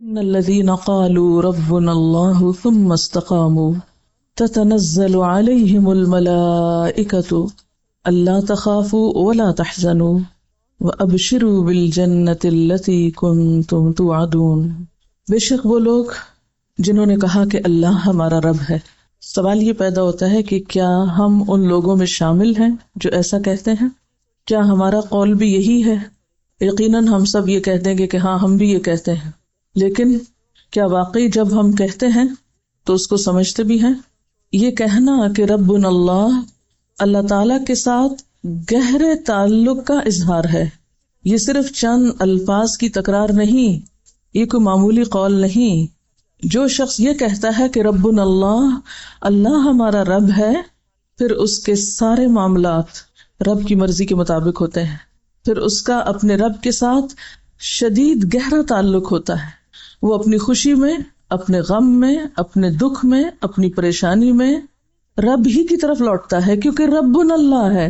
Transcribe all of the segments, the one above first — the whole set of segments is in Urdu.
إن الذين قالوا ربنا الله ثم استقاموا تتنزل عليهم الملائكة ألا تخافوا ولا تحزنوا وأبشروا بالجنة التي كنتم توعدون. بے شک وہ لوگ جنہوں نے کہا کہ اللہ ہمارا رب ہے. سوال یہ پیدا ہوتا ہے کہ کیا ہم ان لوگوں میں شامل ہیں جو ایسا کہتے ہیں؟ کیا ہمارا قول بھی یہی ہے؟ یقیناً ہم سب یہ کہہ دیں گے کہ ہاں ہم بھی یہ کہتے ہیں، لیکن کیا واقعی جب ہم کہتے ہیں تو اس کو سمجھتے بھی ہیں؟ یہ کہنا کہ ربنا اللہ، اللہ تعالیٰ کے ساتھ گہرے تعلق کا اظہار ہے. یہ صرف چند الفاظ کی تکرار نہیں، یہ کوئی معمولی قول نہیں. جو شخص یہ کہتا ہے کہ ربنا اللہ، اللہ ہمارا رب ہے، پھر اس کے سارے معاملات رب کی مرضی کے مطابق ہوتے ہیں، پھر اس کا اپنے رب کے ساتھ شدید گہرا تعلق ہوتا ہے. وہ اپنی خوشی میں، اپنے غم میں، اپنے دکھ میں، اپنی پریشانی میں رب ہی کی طرف لوٹتا ہے، کیونکہ ربنا اللہ ہے.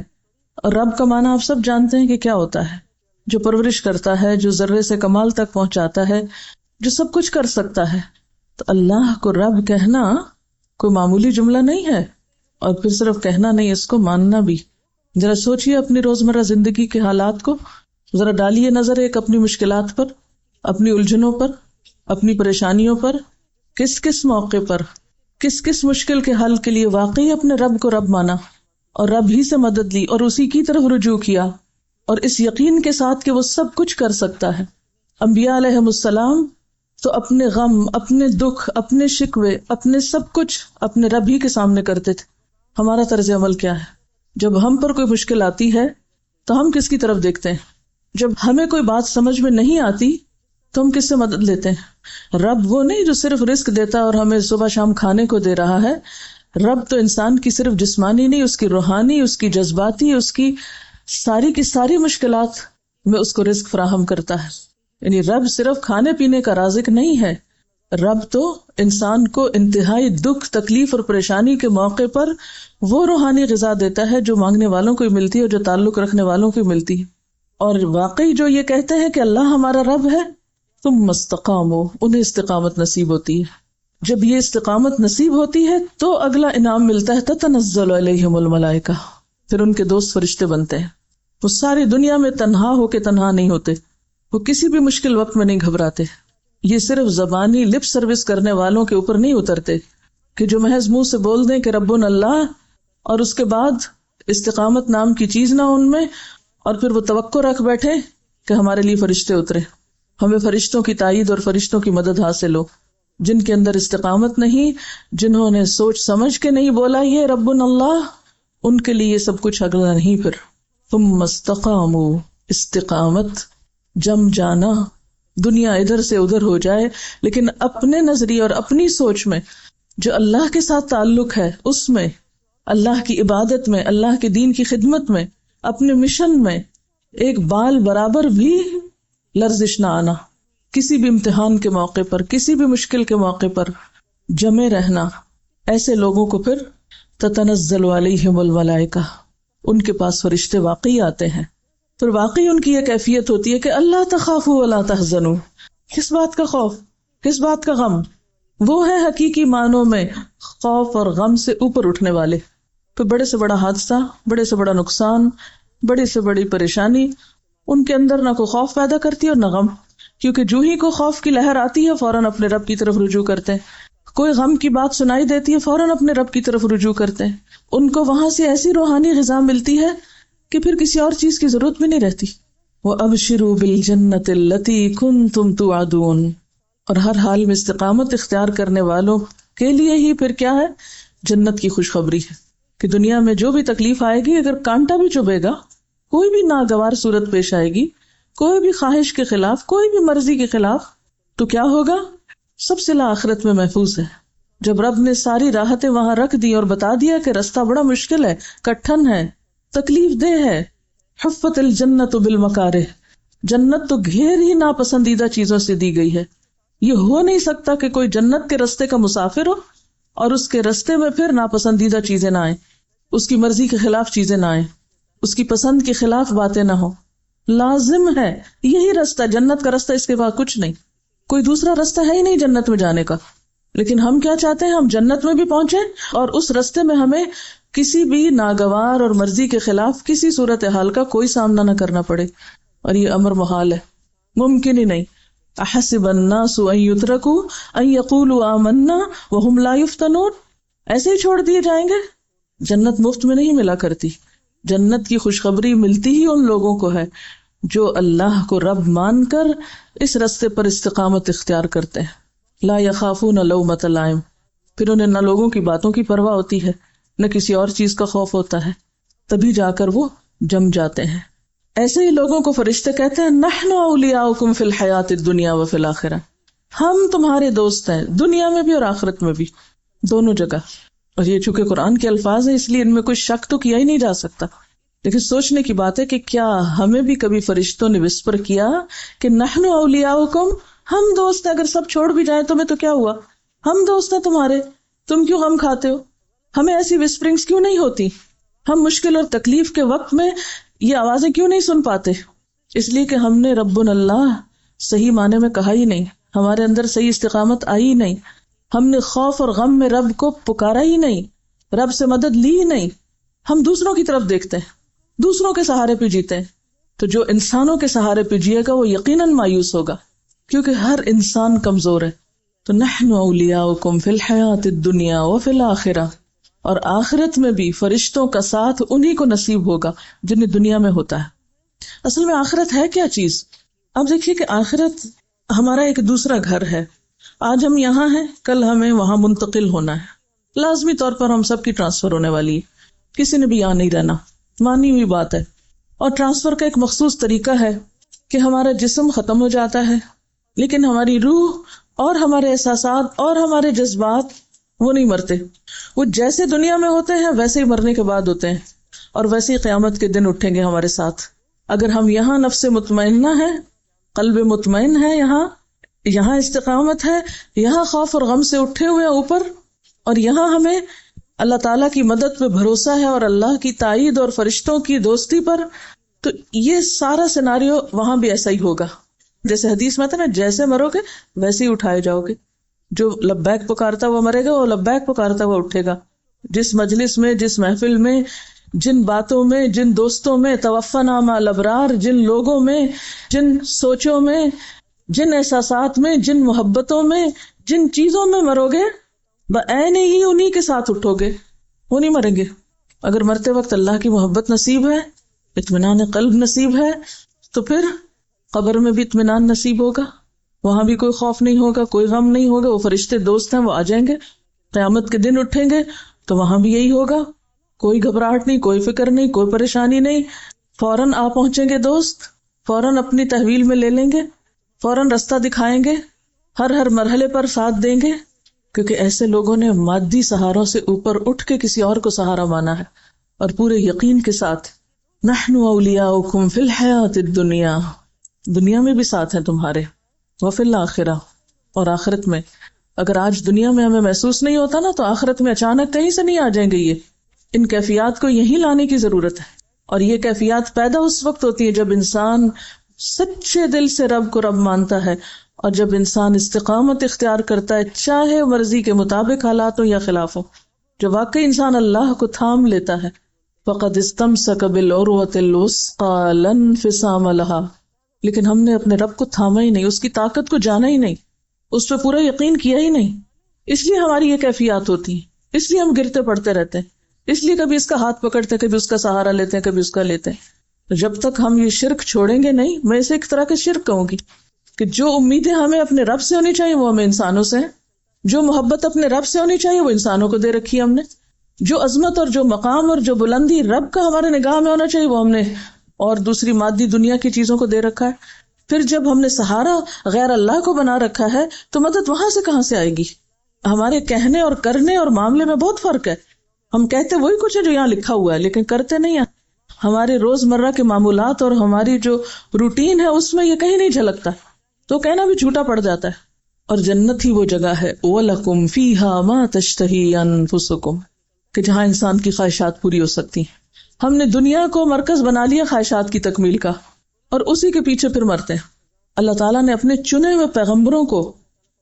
اور رب کا معنی آپ سب جانتے ہیں کہ کیا ہوتا ہے، جو پرورش کرتا ہے، جو ذرے سے کمال تک پہنچاتا ہے، جو سب کچھ کر سکتا ہے. تو اللہ کو رب کہنا کوئی معمولی جملہ نہیں ہے، اور پھر صرف کہنا نہیں، اس کو ماننا بھی. ذرا سوچئے اپنی روزمرہ زندگی کے حالات کو، ذرا ڈالیے نظر ایک اپنی مشکلات پر، اپنی الجھنوں پر، اپنی پریشانیوں پر. کس کس موقع پر، کس کس مشکل کے حل کے لیے واقعی اپنے رب کو رب مانا اور رب ہی سے مدد لی اور اسی کی طرف رجوع کیا، اور اس یقین کے ساتھ کہ وہ سب کچھ کر سکتا ہے. انبیاء علیہم السلام تو اپنے غم، اپنے دکھ، اپنے شکوے، اپنے سب کچھ اپنے رب ہی کے سامنے کرتے تھے. ہمارا طرز عمل کیا ہے؟ جب ہم پر کوئی مشکل آتی ہے تو ہم کس کی طرف دیکھتے ہیں؟ جب ہمیں کوئی بات سمجھ میں نہیں آتی تو ہم کس سے مدد لیتے ہیں؟ رب وہ نہیں جو صرف رزق دیتا اور ہمیں صبح شام کھانے کو دے رہا ہے. رب تو انسان کی صرف جسمانی نہیں، اس کی روحانی، اس کی جذباتی، اس کی ساری کی ساری مشکلات میں اس کو رزق فراہم کرتا ہے. یعنی رب صرف کھانے پینے کا رازق نہیں ہے، رب تو انسان کو انتہائی دکھ، تکلیف اور پریشانی کے موقع پر وہ روحانی غذا دیتا ہے جو مانگنے والوں کو ملتی ہے اور جو تعلق رکھنے والوں کو ملتی ہے. اور واقعی جو یہ کہتے ہیں کہ اللہ ہمارا رب ہے، تم استقاموا، انہیں استقامت نصیب ہوتی ہے. جب یہ استقامت نصیب ہوتی ہے تو اگلا انعام ملتا ہے، تتنزل علیہم الملائکہ، پھر ان کے دوست فرشتے بنتے ہیں. وہ ساری دنیا میں تنہا ہو کے تنہا نہیں ہوتے، وہ کسی بھی مشکل وقت میں نہیں گھبراتے. یہ صرف زبانی لپ سروس کرنے والوں کے اوپر نہیں اترتے کہ جو محض منہ سے بول دیں کہ ربنا اللہ اور اس کے بعد استقامت نام کی چیز نہ ان میں، اور پھر وہ توقع رکھ بیٹھے کہ ہمارے لیے فرشتے اترے، ہمیں فرشتوں کی تائید اور فرشتوں کی مدد حاصل ہو. جن کے اندر استقامت نہیں، جنہوں نے سوچ سمجھ کے نہیں بولا یہ ربنا اللہ، ان کے لیے یہ سب کچھ اگلا نہیں. پھر ثم استقاموا، استقامت جم جانا، دنیا ادھر سے ادھر ہو جائے لیکن اپنے نظریے اور اپنی سوچ میں جو اللہ کے ساتھ تعلق ہے، اس میں اللہ کی عبادت میں، اللہ کے دین کی خدمت میں، اپنے مشن میں ایک بال برابر بھی لرزش نہ آنا. کسی بھی امتحان کے موقع پر، کسی بھی مشکل کے موقع پر جمے رہنا. ایسے لوگوں کو پھر تتنزل علیہم الملائکہ، ان کے پاس فرشتے واقعی آتے ہیں. پھر واقعی ان کی یہ کیفیت ہوتی ہے کہ اللہ تخافوا ولا تحزنوا. کس بات کا خوف، کس بات کا غم؟ وہ ہے حقیقی معنوں میں خوف اور غم سے اوپر اٹھنے والے. پھر بڑے سے بڑا حادثہ، بڑے سے بڑا نقصان، بڑی سے بڑی پریشانی ان کے اندر نہ کوئی خوف پیدا کرتی اور نہ غم، کیونکہ جو ہی کو خوف کی لہر آتی ہے فوراً اپنے رب کی طرف رجوع کرتے ہیں. کوئی غم کی بات سنائی دیتی ہے فوراً اپنے رب کی طرف رجوع کرتے ہیں. ان کو وہاں سے ایسی روحانی غذا ملتی ہے کہ پھر کسی اور چیز کی ضرورت بھی نہیں رہتی. وَأَبْشِرُوا بِالْجَنَّةِ الَّتِي كُنْتُمْ تُوعَدُونَ. اور ہر حال میں استقامت اختیار کرنے والوں کے لیے ہی پھر کیا ہے؟ جنت کی خوشخبری ہے کہ دنیا میں جو بھی تکلیف آئے گی، اگر کانٹا بھی چبھے گا، کوئی بھی ناگوار صورت پیش آئے گی، کوئی بھی خواہش کے خلاف، کوئی بھی مرضی کے خلاف، تو کیا ہوگا؟ سب صلہ آخرت میں محفوظ ہے. جب رب نے ساری راحتیں وہاں رکھ دی اور بتا دیا کہ رستہ بڑا مشکل ہے، کٹھن ہے، تکلیف دہ ہے. حفت الجنت بالمکارہ، جنت تو گھیر ہی ناپسندیدہ چیزوں سے دی گئی ہے. یہ ہو نہیں سکتا کہ کوئی جنت کے رستے کا مسافر ہو اور اس کے رستے میں پھر ناپسندیدہ چیزیں نہ آئیں، اس کی مرضی کے خلاف چیزیں نہ آئیں، اس کی پسند کے خلاف باتیں نہ ہوں. لازم ہے یہی رستہ، جنت کا رستہ، اس کے بعد کچھ نہیں. کوئی دوسرا رستہ ہے ہی نہیں جنت میں جانے کا. لیکن ہم کیا چاہتے ہیں؟ ہم جنت میں بھی پہنچے اور اس رستے میں ہمیں کسی بھی ناگوار اور مرضی کے خلاف کسی صورتحال کا کوئی سامنا نہ کرنا پڑے. اور یہ امر محال ہے، ممکن ہی نہیں. احسب الناس ان يتركوا ان يقولوا آمنا وهم لا يفتنون، ایسے ہی چھوڑ دیے جائیں گے؟ جنت مفت میں نہیں ملا کرتی. جنت کی خوشخبری ملتی ہی ان لوگوں کو ہے جو اللہ کو رب مان کر اس رستے پر استقامت اختیار کرتے ہیں. لا یخافون لومۃ لائم، پھر انہیں نہ لوگوں کی باتوں کی پرواہ ہوتی ہے نہ کسی اور چیز کا خوف ہوتا ہے، تبھی جا کر وہ جم جاتے ہیں. ایسے ہی لوگوں کو فرشتے کہتے ہیں نحن اولیاؤکم فی الحیات الدنیا وفی الآخرہ، ہم تمہارے دوست ہیں دنیا میں بھی اور آخرت میں بھی، دونوں جگہ. اور یہ چونکہ قرآن کے الفاظ ہیں اس لیے ان میں کوئی شک تو کیا ہی نہیں جا سکتا. لیکن سوچنے کی بات ہے کہ کیا ہمیں بھی کبھی فرشتوں نے وسپر کیا کہ نحن اولیاؤکم، ہم دوست ہیں، اگر سب چھوڑ بھی جائیں تمہیں تو کیا ہوا، ہم دوست ہیں تمہارے، تم کیوں غم کھاتے ہو؟ ہمیں ایسی وسپرنگز کیوں نہیں ہوتی؟ ہم مشکل اور تکلیف کے وقت میں یہ آوازیں کیوں نہیں سن پاتے؟ اس لیے کہ ہم نے ربنا اللہ صحیح معنی میں کہا ہی نہیں، ہمارے اندر صحیح استقامت آئی ہی نہیں، ہم نے خوف اور غم میں رب کو پکارا ہی نہیں، رب سے مدد لی ہی نہیں. ہم دوسروں کی طرف دیکھتے ہیں، دوسروں کے سہارے پہ جیتے ہیں. تو جو انسانوں کے سہارے پہ جیے گا وہ یقیناً مایوس ہوگا، کیونکہ ہر انسان کمزور ہے. تو نحن اولیاؤکم فی الحیات الدنیا وفی الآخرہ، اور آخرت میں بھی فرشتوں کا ساتھ انہی کو نصیب ہوگا جنہیں دنیا میں ہوتا ہے. اصل میں آخرت ہے کیا چیز؟ اب دیکھیے کہ آخرت ہمارا ایک دوسرا گھر ہے. آج ہم یہاں ہیں، کل ہمیں وہاں منتقل ہونا ہے، لازمی طور پر ہم سب کی ٹرانسفر ہونے والی ہے، کسی نے بھی یہاں نہیں رہنا، مانی ہوئی بات ہے. اور ٹرانسفر کا ایک مخصوص طریقہ ہے کہ ہمارا جسم ختم ہو جاتا ہے لیکن ہماری روح اور ہمارے احساسات اور ہمارے جذبات وہ نہیں مرتے. وہ جیسے دنیا میں ہوتے ہیں ویسے ہی مرنے کے بعد ہوتے ہیں اور ویسے ہی قیامت کے دن اٹھیں گے ہمارے ساتھ. اگر ہم یہاں نفس مطمئنہ ہے، قلب مطمئن ہے، یہاں استقامت ہے، یہاں خوف اور غم سے اٹھے ہوئے اوپر، اور یہاں ہمیں اللہ تعالیٰ کی مدد پہ بھروسہ ہے اور اللہ کی تائید اور فرشتوں کی دوستی پر، تو یہ سارا سیناریو وہاں بھی ایسا ہی ہوگا. جیسے حدیث میں تھا نا، جیسے مرو گے ویسے ہی اٹھائے جاؤ گے. جو لبیک پکارتا ہوا مرے گا، وہ لبیک پکارتا ہوا اٹھے گا. جس مجلس میں، جس محفل میں، جن باتوں میں، جن دوستوں میں، توفنا مع الابرار، جن لوگوں میں، جن سوچوں میں، جن احساسات میں، جن محبتوں میں، جن چیزوں میں مرو گے بعین ہی انہی کے ساتھ اٹھو گے، وہ نہیں مریں گے. اگر مرتے وقت اللہ کی محبت نصیب ہے، اطمینان قلب نصیب ہے، تو پھر قبر میں بھی اطمینان نصیب ہوگا، وہاں بھی کوئی خوف نہیں ہوگا، کوئی غم نہیں ہوگا. وہ فرشتے دوست ہیں، وہ آ جائیں گے. قیامت کے دن اٹھیں گے تو وہاں بھی یہی ہوگا، کوئی گھبراہٹ نہیں، کوئی فکر نہیں، کوئی پریشانی نہیں. فوراً آ پہنچیں گے دوست، فوراً اپنی تحویل میں لے لیں گے، فوراً رستہ دکھائیں گے، ہر مرحلے پر ساتھ دیں گے. کیونکہ ایسے لوگوں نے مادی سہاروں سے اوپر اٹھ کے کسی اور کو سہارا مانا ہے، اور پورے یقین کے ساتھ نحن اولیاؤکم فی الحیات الدنیا، دنیا میں بھی ساتھ ہیں تمہارے، وفی الآخرہ، اور آخرت میں. اگر آج دنیا میں ہمیں محسوس نہیں ہوتا نا، تو آخرت میں اچانک کہیں سے نہیں آ جائیں گے. ان کیفیات کو یہیں لانے کی ضرورت ہے. اور یہ کیفیات پیدا اس وقت ہوتی ہے جب انسان سچے دل سے رب کو رب مانتا ہے، اور جب انسان استقامت اختیار کرتا ہے، چاہے مرضی کے مطابق حالات ہوں یا خلاف ہوں. جو واقعی انسان اللہ کو تھام لیتا ہے، فقد استمسک بالعروۃ الوثقی لا انفصام لها. لیکن ہم نے اپنے رب کو تھاما ہی نہیں، اس کی طاقت کو جانا ہی نہیں، اس پہ پورا یقین کیا ہی نہیں. اس لیے ہماری یہ کیفیات ہوتی ہیں، اس لیے ہم گرتے پڑتے رہتے ہیں، اس لیے کبھی اس کا ہاتھ پکڑتے ہیں، کبھی اس کا سہارا لیتے ہیں، کبھی اس کا لیتے ہیں. تو جب تک ہم یہ شرک چھوڑیں گے نہیں، میں اسے ایک طرح کا شرک کہوں گی کہ جو امیدیں ہمیں اپنے رب سے ہونی چاہیے وہ ہمیں انسانوں سے ہیں، جو محبت اپنے رب سے ہونی چاہیے وہ انسانوں کو دے رکھی ہے ہم نے، جو عظمت اور جو مقام اور جو بلندی رب کا ہمارے نگاہ میں ہونا چاہیے وہ ہم نے اور دوسری مادی دنیا کی چیزوں کو دے رکھا ہے. پھر جب ہم نے سہارا غیر اللہ کو بنا رکھا ہے تو مدد وہاں سے کہاں سے آئے گی؟ ہمارے کہنے اور کرنے اور معاملے میں بہت فرق ہے. ہم کہتے وہی کچھ ہے جو یہاں لکھا ہوا ہے لیکن کرتے نہیں ہیں. ہمارے روزمرہ کے معمولات اور ہماری جو روٹین ہے اس میں یہ کہیں نہیں جھلکتا، تو کہنا بھی جھوٹا پڑ جاتا ہے. اور جنت ہی وہ جگہ ہے وَلَكُمْ فِيهَا مَا تَشْتَهِي أَنفُسُكُمْ، کہ جہاں انسان کی خواہشات پوری ہو سکتی ہیں. ہم نے دنیا کو مرکز بنا لیا خواہشات کی تکمیل کا، اور اسی کے پیچھے پھر مرتے ہیں. اللہ تعالیٰ نے اپنے چنے ہوئے پیغمبروں کو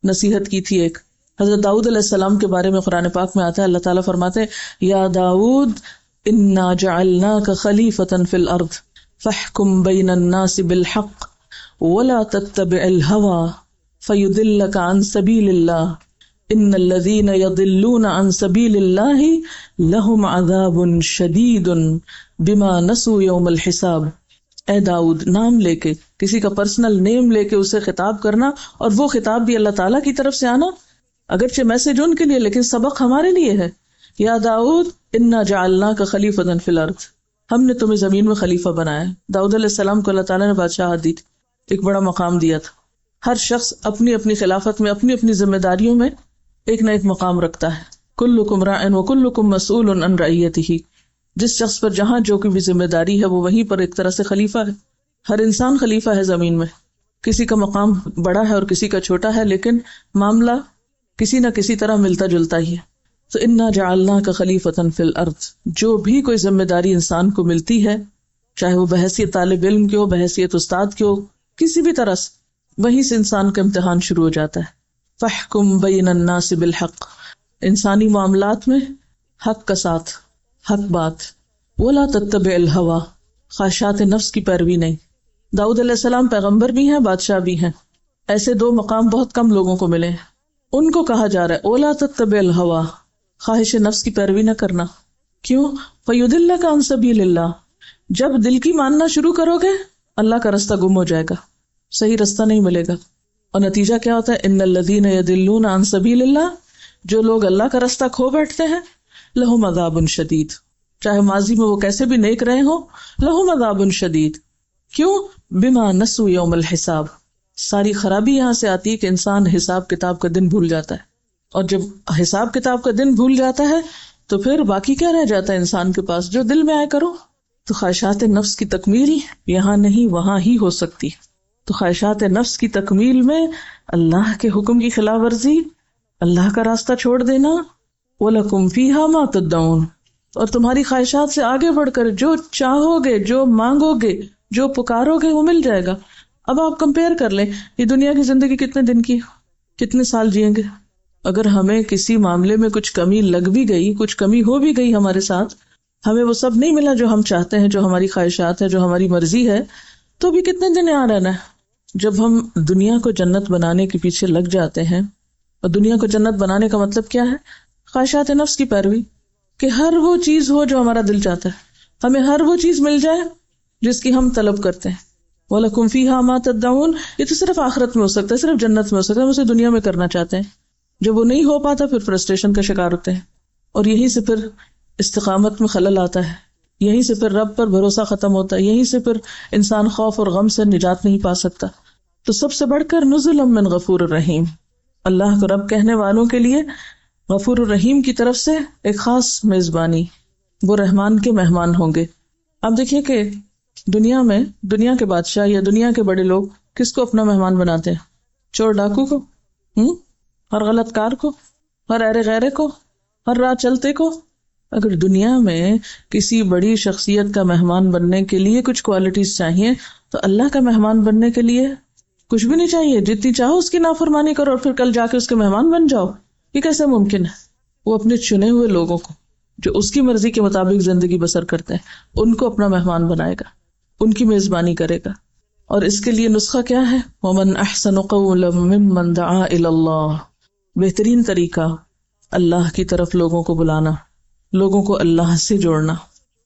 نصیحت کی تھی. ایک حضرت داؤد علیہ السلام کے بارے میں قرآن پاک میں آتا ہے, اللہ تعالیٰ فرماتے ہیں یا داؤد انا جعلناک خلیفۃ فی الارض فاحکم بین الناس بالحق ولا تتبع الہوى فیضلک عن سبیل اللہ ان الذین یضلون عن سبیل اللہ لہم عذاب شدید بما نسوا یوم الحساب. اے داؤد, نام لے کے, کسی کا پرسنل نیم لے کے اسے خطاب کرنا, اور وہ خطاب بھی اللہ تعالیٰ کی طرف سے آنا, اگرچہ میسج ان کے لیے لیکن سبق ہمارے لیے ہے. یا داؤد انا جعلناک خلیفۃ فی الارض, ہم نے تمہیں زمین میں خلیفہ بنایا. داؤد علیہ السلام کو اللہ تعالیٰ نے بادشاہت دی تھی, ایک بڑا مقام دیا تھا. ہر شخص اپنی اپنی خلافت میں اپنی اپنی ذمہ داریوں میں ایک نہ ایک مقام رکھتا ہے. کلکم راع وکلکم مسئول عن رعیتہ, جس شخص پر جہاں جو کی بھی ذمہ داری ہے وہ وہیں پر ایک طرح سے خلیفہ ہے. ہر انسان خلیفہ ہے زمین میں, کسی کا مقام بڑا ہے اور کسی کا چھوٹا ہے, لیکن معاملہ کسی نہ کسی طرح ملتا جلتا ہی ہے. تو انا جعلناک خلیفۃ فی الارض, جو بھی کوئی ذمہ داری انسان کو ملتی ہے, چاہے وہ بحیثیت طالب علم کی ہو, بحیثیت استاد کی ہو, کسی بھی طرح سے, وہیں سے انسان کا امتحان شروع ہو جاتا ہے. فاحکم بین الناس بالحق, انسانی معاملات میں حق کا ساتھ, حق بات. ولا تتبع الہوی, خواہشات نفس کی پیروی نہیں. داؤد علیہ السلام پیغمبر بھی ہیں, بادشاہ بھی ہیں. ایسے دو مقام بہت کم لوگوں کو ملے ہیں. ان کو کہا جا رہا ہے ولا تتبع الہوی, خواہش نفس کی پیروی نہ کرنا. کیوں؟ فیضلک عن سبیل اللہ, جب دل کی ماننا شروع کرو گے اللہ کا رستہ گم ہو جائے گا, صحیح رستہ نہیں ملے گا. اور نتیجہ کیا ہوتا ہے؟ ان الذین یضلون عن سبیل اللہ, جو لوگ اللہ کا رستہ کھو بیٹھتے ہیں, لہم عذاب شدید, چاہے ماضی میں وہ کیسے بھی نیک رہے ہوں, لہم عذاب شدید. کیوں؟ بما نسوا یوم الحساب. ساری خرابی یہاں سے آتی ہے کہ انسان حساب کتاب کا دن بھول جاتا ہے, اور جب حساب کتاب کا دن بھول جاتا ہے تو پھر باقی کیا رہ جاتا ہے انسان کے پاس؟ جو دل میں آئے کرو. تو خواہشات نفس کی تکمیل یہاں نہیں وہاں ہی ہو سکتی. تو خواہشات نفس کی تکمیل میں اللہ کے حکم کی خلاف ورزی, اللہ کا راستہ چھوڑ دینا. وَلَكُمْ فِيهَا مَا تَدَّعُونَ, اور تمہاری خواہشات سے آگے بڑھ کر جو چاہو گے, جو مانگو گے, جو پکارو گے وہ مل جائے گا. اب آپ کمپیئر کر لیں, یہ دنیا کی زندگی کتنے دن کی, کتنے سال جئیں گے. اگر ہمیں کسی معاملے میں کچھ کمی لگ بھی گئی, کچھ کمی ہو بھی گئی ہمارے ساتھ, ہمیں وہ سب نہیں ملا جو ہم چاہتے ہیں, جو ہماری خواہشات ہے, جو ہماری مرضی ہے, تو بھی کتنے دن یہاں رہنا ہے. جب ہم دنیا کو جنت بنانے کے پیچھے لگ جاتے ہیں, اور دنیا کو جنت بنانے کا مطلب کیا ہے؟ خواہشات نفس کی پیروی, کہ ہر وہ چیز ہو جو ہمارا دل چاہتا ہے, ہمیں ہر وہ چیز مل جائے جس کی ہم طلب کرتے ہیں. وَلَكُمْ فِيهَا مَا تَدَّعُونَ, یہ تو صرف آخرت میں ہو سکتا ہے, صرف جنت میں ہو سکتا ہے, ہم اسے دنیا میں کرنا چاہتے ہیں. جب وہ نہیں ہو پاتا پھر فرسٹریشن کا شکار ہوتے ہیں, اور یہیں سے پھر استقامت میں خلل آتا ہے, یہیں سے پھر رب پر بھروسہ ختم ہوتا ہے, یہیں سے پھر انسان خوف اور غم سے نجات نہیں پا سکتا. تو سب سے بڑھ کر نزلا من غفور الرحیم, اللہ کو رب کہنے والوں کے لیے غفور الرحیم کی طرف سے ایک خاص میزبانی, وہ رحمان کے مہمان ہوں گے. آپ دیکھیے کہ دنیا میں دنیا کے بادشاہ یا دنیا کے بڑے لوگ کس کو اپنا مہمان بناتے ہیں؟ چور ڈاکو کو, ہر غلط کار کو, ہر ایرے غیرے کو, ہر راہ چلتے کو. اگر دنیا میں کسی بڑی شخصیت کا مہمان بننے کے لیے کچھ کوالٹیز چاہیے, تو اللہ کا مہمان بننے کے لیے کچھ بھی نہیں چاہیے. جتنی چاہو اس کی نافرمانی کرو اور پھر کل جا کے اس کے مہمان بن جاؤ. یہ کیسے ممکن ہے؟ وہ اپنے چنے ہوئے لوگوں کو جو اس کی مرضی کے مطابق زندگی بسر کرتے ہیں, ان کو اپنا مہمان بنائے گا, ان کی میزبانی کرے گا. اور اس کے لیے نسخہ کیا ہے؟ وَمَنْ أَحْسَنُ قَوْلًا مِّمَّنْ دَعَا إِلَى اللَّهِ, بہترین طریقہ اللہ کی طرف لوگوں کو بلانا, لوگوں کو اللہ سے جوڑنا.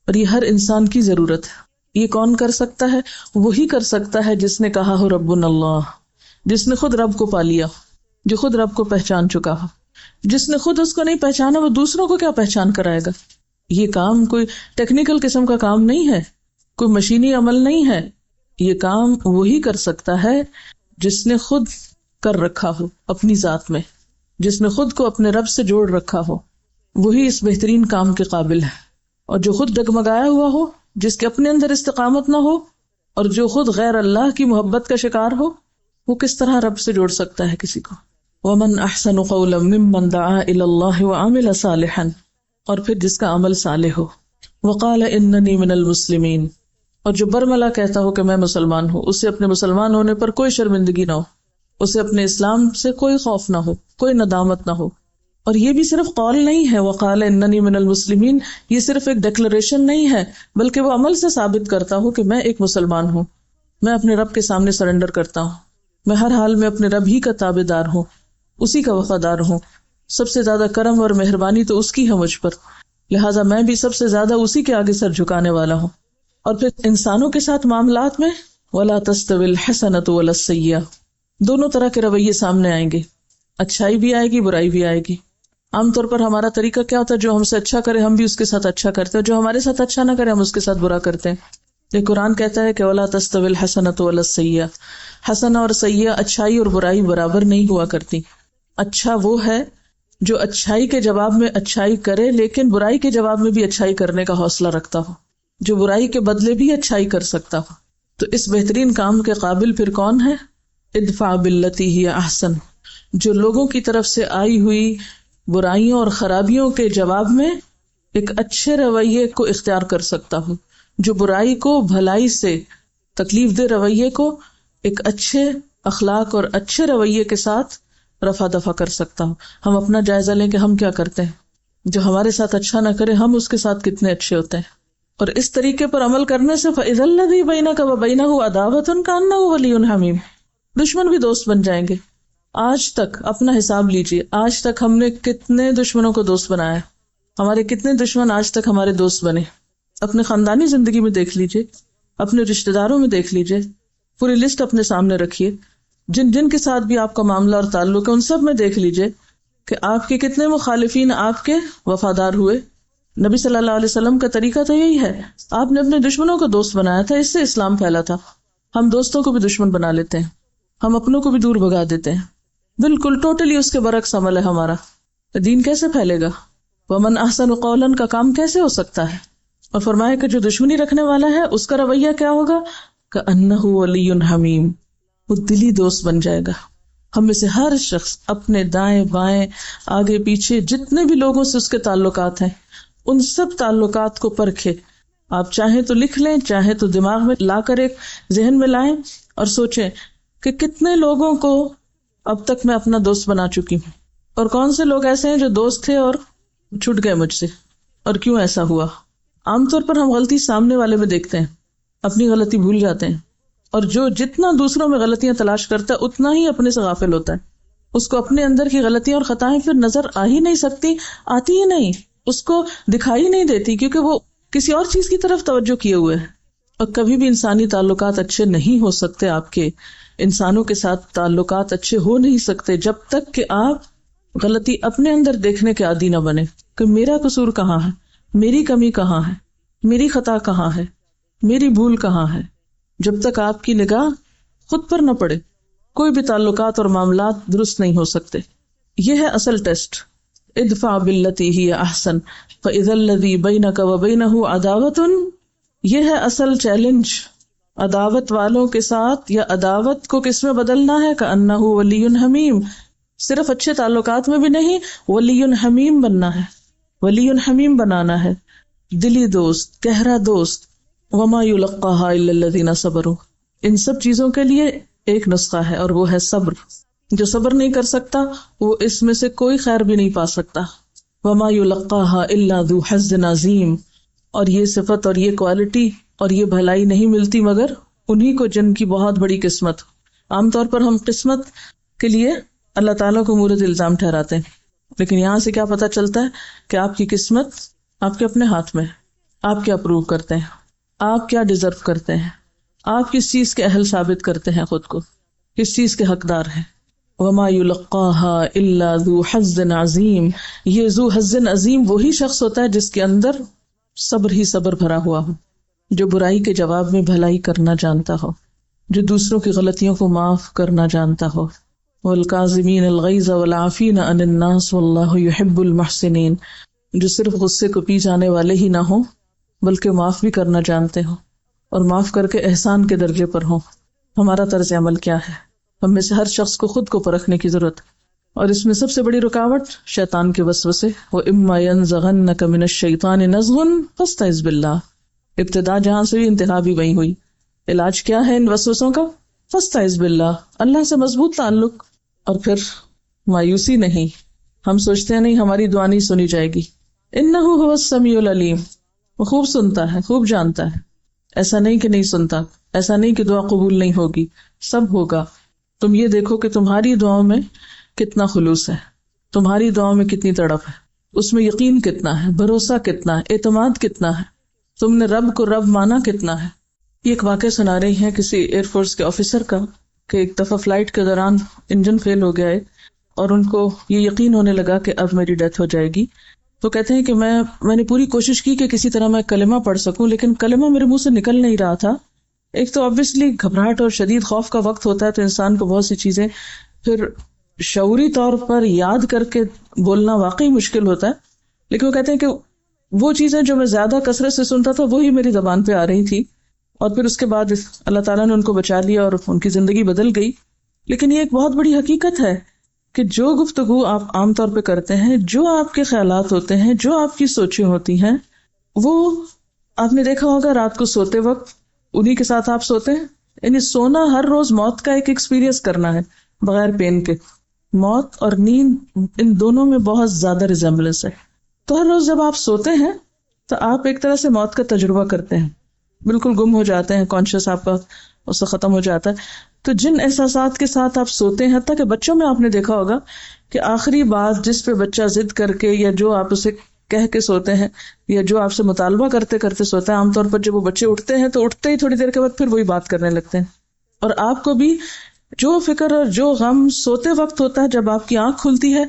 اور یہ ہر انسان کی ضرورت ہے. یہ کون کر سکتا ہے؟ وہی کر سکتا ہے جس نے کہا ہو ربنا اللہ, جس نے خود رب کو پا لیا, جو خود رب کو پہچان چکا ہو. جس نے خود اس کو نہیں پہچانا وہ دوسروں کو کیا پہچان کرائے گا؟ یہ کام کوئی ٹیکنیکل قسم کا کام نہیں ہے, کوئی مشینی عمل نہیں ہے. یہ کام وہی کر سکتا ہے جس نے خود کر رکھا ہو اپنی ذات میں, جس نے خود کو اپنے رب سے جوڑ رکھا ہو, وہی اس بہترین کام کے قابل ہے. اور جو خود ڈگمگایا ہوا ہو, جس کے اپنے اندر استقامت نہ ہو, اور جو خود غیر اللہ کی محبت کا شکار ہو, وہ کس طرح رب سے جوڑ سکتا ہے کسی کو؟ وَمَنْ أَحْسَنُ قَوْلًا مِّمَّنْ دَعَا إِلَى اللَّهِ وَعَمِلَ صَالِحًا, اور پھر جس کا عمل صالح ہو. وَقَالَ إِنَّنِي مِنَ الْمُسْلِمِينَ, اور جو برملا کہتا ہو کہ میں مسلمان ہوں، اسے اپنے مسلمان ہونے پر کوئی شرمندگی نہ ہو، اسے اپنے اسلام سے کوئی خوف نہ ہو، کوئی ندامت نہ ہو۔ اور یہ بھی صرف قول نہیں ہے، وقال اننی من المسلمین، یہ صرف ایک ڈکلریشن نہیں ہے، بلکہ وہ عمل سے ثابت کرتا ہو کہ میں ایک مسلمان ہوں، میں اپنے رب کے سامنے سرنڈر کرتا ہوں، میں ہر حال میں اپنے رب ہی کا تابع دار ہوں، اسی کا وفادار ہوں، سب سے زیادہ کرم اور مہربانی تو اس کی ہے مجھ پر، لہٰذا میں بھی سب سے زیادہ اسی کے آگے سر جھکانے والا ہوں۔ اور پھر انسانوں کے ساتھ معاملات میں وَلَا تَسْتَوِي الْحَسَنَةُ وَلَا السَّيِّئَةُ، دونوں طرح کے رویے سامنے آئیں گے، اچھائی بھی آئے گی، برائی بھی آئے گی۔ عام طور پر ہمارا طریقہ کیا ہوتا ہے، جو ہم سے اچھا کرے ہم بھی اس کے ساتھ اچھا کرتے ہیں، جو ہمارے ساتھ اچھا نہ کرے ہم اس کے ساتھ برا کرتے ہیں۔ یہ قرآن کہتا ہے کہ وَلَا تَسْتَوِي الْحَسَنَةُ وَلَا السَّيِّئَةُ، حسنہ اور سیئہ، اچھائی اور برائی برابر نہیں ہوا کرتی۔ اچھا وہ ہے جو اچھائی کے جواب میں اچھائی کرے لیکن برائی کے جواب میں بھی اچھائی کرنے کا حوصلہ رکھتا ہو، جو برائی کے بدلے بھی اچھائی کر سکتا ہو۔ تو اس بہترین کام کے قابل پھر کون ہے؟ ادفع باللتی ہی احسن، جو لوگوں کی طرف سے آئی ہوئی برائیوں اور خرابیوں کے جواب میں ایک اچھے رویے کو اختیار کر سکتا ہوں، جو برائی کو بھلائی سے، تکلیف دہ رویے کو ایک اچھے اخلاق اور اچھے رویے کے ساتھ رفع دفع کر سکتا ہوں۔ ہم اپنا جائزہ لیں کہ ہم کیا کرتے ہیں، جو ہمارے ساتھ اچھا نہ کرے ہم اس کے ساتھ کتنے اچھے ہوتے ہیں۔ اور اس طریقے پر عمل کرنے سے فَإِذَا الَّذِي بَيْنَكَ وَبَيْنَهُ عَدَاوَةٌ كَأَنَّهُ وَلِيٌّ حَمِيمٌ، دشمن بھی دوست بن جائیں گے۔ آج تک اپنا حساب لیجئے، آج تک ہم نے کتنے دشمنوں کو دوست بنایا، ہمارے کتنے دشمن آج تک ہمارے دوست بنے۔ اپنے خاندانی زندگی میں دیکھ لیجئے، اپنے رشتہ داروں میں دیکھ لیجئے، پوری لسٹ اپنے سامنے رکھیے، جن جن کے ساتھ بھی آپ کا معاملہ اور تعلق ہے ان سب میں دیکھ لیجئے کہ آپ کے کتنے مخالفین آپ کے وفادار ہوئے۔ نبی صلی اللہ علیہ وسلم کا طریقہ تو یہی ہے، آپ نے اپنے دشمنوں کو دوست بنایا تھا، اس سے اسلام پھیلا تھا۔ ہم دوستوں کو بھی دشمن بنا لیتے ہیں، ہم اپنوں کو بھی دور بھگا دیتے ہیں، بالکل ٹوٹلی اس کے برعکس عمل ہے ہمارا۔ دین کیسے پھیلے گا؟ وَمَنْ أَحْسَنُ قَوْلًا کا کام کیسے ہو سکتا ہے؟ اور فرمایا کہ جو دشمنی رکھنے والا ہے اس کا رویہ کیا ہوگا؟ كَأَنَّهُ وَلِيٌّ حَمِيمٌ، وہ دلی دوست بن جائے گا۔ ہم میں سے ہر شخص اپنے دائیں بائیں آگے پیچھے جتنے بھی لوگوں سے اس کے تعلقات ہیں ان سب تعلقات کو پرکھے۔ آپ چاہیں تو لکھ لیں، چاہیں تو دماغ میں لا کر ایک ذہن میں لائیں اور سوچیں کہ کتنے لوگوں کو اب تک میں اپنا دوست بنا چکی ہوں، اور کون سے لوگ ایسے ہیں جو دوست تھے اور چھوٹ گئے مجھ سے، اور کیوں ایسا ہوا۔ عام طور پر ہم غلطی سامنے والے میں دیکھتے ہیں، اپنی غلطی بھول جاتے ہیں، اور جو جتنا دوسروں میں غلطیاں تلاش کرتا ہے اتنا ہی اپنے سے غافل ہوتا ہے۔ اس کو اپنے اندر کی غلطیاں اور خطائیں پھر نظر آ ہی نہیں سکتی، آتی ہی نہیں، اس کو دکھائی نہیں دیتی، کیونکہ وہ کسی اور چیز کی طرف توجہ کیے ہوئے ہے۔ اور کبھی بھی انسانی تعلقات اچھے نہیں ہو سکتے، آپ کے انسانوں کے ساتھ تعلقات اچھے ہو نہیں سکتے جب تک کہ آپ غلطی اپنے اندر دیکھنے کے عادی نہ بنے کہ میرا قصور کہاں ہے، میری کمی کہاں ہے، میری خطا کہاں ہے، میری بھول کہاں ہے۔ جب تک آپ کی نگاہ خود پر نہ پڑے کوئی بھی تعلقات اور معاملات درست نہیں ہو سکتے۔ یہ ہے اصل ٹیسٹ، ادفع باللتی ہی احسن فاذا الذی بینک وبینہ عداوۃ، یہ ہے اصل چیلنج۔ عداوت والوں کے ساتھ یا عداوت کو کس میں بدلنا ہے؟ کأنہ ولی حمیم، صرف اچھے تعلقات میں بھی نہیں، ولی حمیم بننا ہے، ولی حمیم بنانا ہے، دلی دوست، گہرا دوست۔ وما یلقاها الا الذین صبروا، ان سب چیزوں کے لیے ایک نسخہ ہے اور وہ ہے صبر۔ جو صبر نہیں کر سکتا وہ اس میں سے کوئی خیر بھی نہیں پا سکتا۔ وما یلقاها الا ذو حظ عظیم، اور یہ صفت اور یہ کوالٹی اور یہ بھلائی نہیں ملتی مگر انہی کو جن کی بہت بڑی قسمت۔ عام طور پر ہم قسمت کے لیے اللہ تعالیٰ کو مورد الزام ٹھہراتے ہیں، لیکن یہاں سے کیا پتہ چلتا ہے کہ آپ کی قسمت آپ کے اپنے ہاتھ میں، آپ کیا اپروو کرتے ہیں، آپ کیا ڈیزرو کرتے ہیں، آپ کس چیز کے اہل ثابت کرتے ہیں خود کو، کس چیز کے حقدار ہیں۔ وما یلقاها الا ذو حظ عظیم، یہ ذو حظ عظیم وہی شخص ہوتا ہے جس کے اندر صبر ہی صبر بھرا ہوا ہو، جو برائی کے جواب میں بھلائی کرنا جانتا ہو، جو دوسروں کی غلطیوں کو معاف کرنا جانتا ہو۔ والکاظمین الغیظ والعافین عن الناس واللہ یحب المحسنین، جو صرف غصے کو پی جانے والے ہی نہ ہوں بلکہ معاف بھی کرنا جانتے ہوں اور معاف کر کے احسان کے درجے پر ہوں۔ ہمارا طرز عمل کیا ہے؟ ہم میں سے ہر شخص کو خود کو پرکھنے کی ضرورت، اور اس میں سب سے بڑی رکاوٹ شیطان کے وسوسے۔ وَإِمَّا يَنزَغَنَّكَ مِنَ الشَّيْطَانِ نَزْغٌ فَاسْتَعِذْ بِاللَّهِ، ابتدا جہاں سے ہوئی انتہا بھی وہیں ہوئی. علاج کیا ہے ان وسوسوں کا؟ فاستعذ باللہ، اللہ سے مضبوط تعلق. اور پھر مایوسی نہیں، ہم سوچتے ہیں نہیں ہماری دعا نہیں سنی جائے گی. انہ هو السمیع العلیم، وہ خوب سنتا ہے، خوب جانتا ہے. ایسا نہیں کہ نہیں سنتا، ایسا نہیں کہ دعا قبول نہیں ہوگی، سب ہوگا. تم یہ دیکھو کہ تمہاری دعاؤں میں کتنا خلوص ہے، تمہاری دعاؤں میں کتنی تڑپ ہے، اس میں یقین کتنا ہے، بھروسہ کتنا ہے، اعتماد کتنا ہے، تم نے رب کو رب مانا کتنا ہے. یہ ایک واقعہ سنا رہی ہیں کسی ایئر فورس کے آفیسر کا کہ ایک دفعہ فلائٹ کے دوران انجن فیل ہو گیا ہے اور ان کو یہ یقین ہونے لگا کہ اب میری ڈیتھ ہو جائے گی. تو کہتے ہیں کہ میں نے پوری کوشش کی کہ کسی طرح میں کلمہ پڑھ سکوں، لیکن کلمہ میرے منہ سے نکل نہیں رہا تھا. ایک تو obviously گھبراہٹ اور شدید خوف کا وقت ہوتا ہے تو انسان کو بہت سی چیزیں پھر شعوری طور پر یاد کر کے بولنا واقعی مشکل ہوتا ہے. لیکن وہ کہتے ہیں کہ وہ چیزیں جو میں زیادہ کثرت سے سنتا تھا وہی میری زبان پہ آ رہی تھی، اور پھر اس کے بعد اللہ تعالیٰ نے ان کو بچا لیا اور ان کی زندگی بدل گئی. لیکن یہ ایک بہت بڑی حقیقت ہے کہ جو گفتگو آپ عام طور پہ کرتے ہیں، جو آپ کے خیالات ہوتے ہیں، جو آپ کی سوچیں ہوتی ہیں، وہ آپ نے دیکھا ہوگا رات کو سوتے وقت انہی کے ساتھ آپ سوتے ہیں. یعنی سونا ہر روز موت کا ایک ایکسپیرینس کرنا ہے بغیر پین کے. موت اور نیند ان دونوں میں بہت زیادہ ریزمبلنس ہے. تو ہر روز جب آپ سوتے ہیں تو آپ ایک طرح سے موت کا تجربہ کرتے ہیں، بالکل گم ہو جاتے ہیں، کانشیس آپ کا اس سے ختم ہو جاتا ہے. تو جن احساسات کے ساتھ آپ سوتے ہیں، حتیٰ کہ بچوں میں آپ نے دیکھا ہوگا کہ آخری بات جس پہ بچہ ضد کر کے یا جو آپ اسے کہہ کے سوتے ہیں یا جو آپ سے مطالبہ کرتے کرتے سوتا ہے، عام طور پر جب وہ بچے اٹھتے ہیں تو اٹھتے ہی تھوڑی دیر کے بعد پھر وہی بات کرنے لگتے ہیں. اور آپ کو بھی جو فکر اور جو غم سوتے وقت ہوتا ہے، جب آپ کی آنکھ کھلتی ہے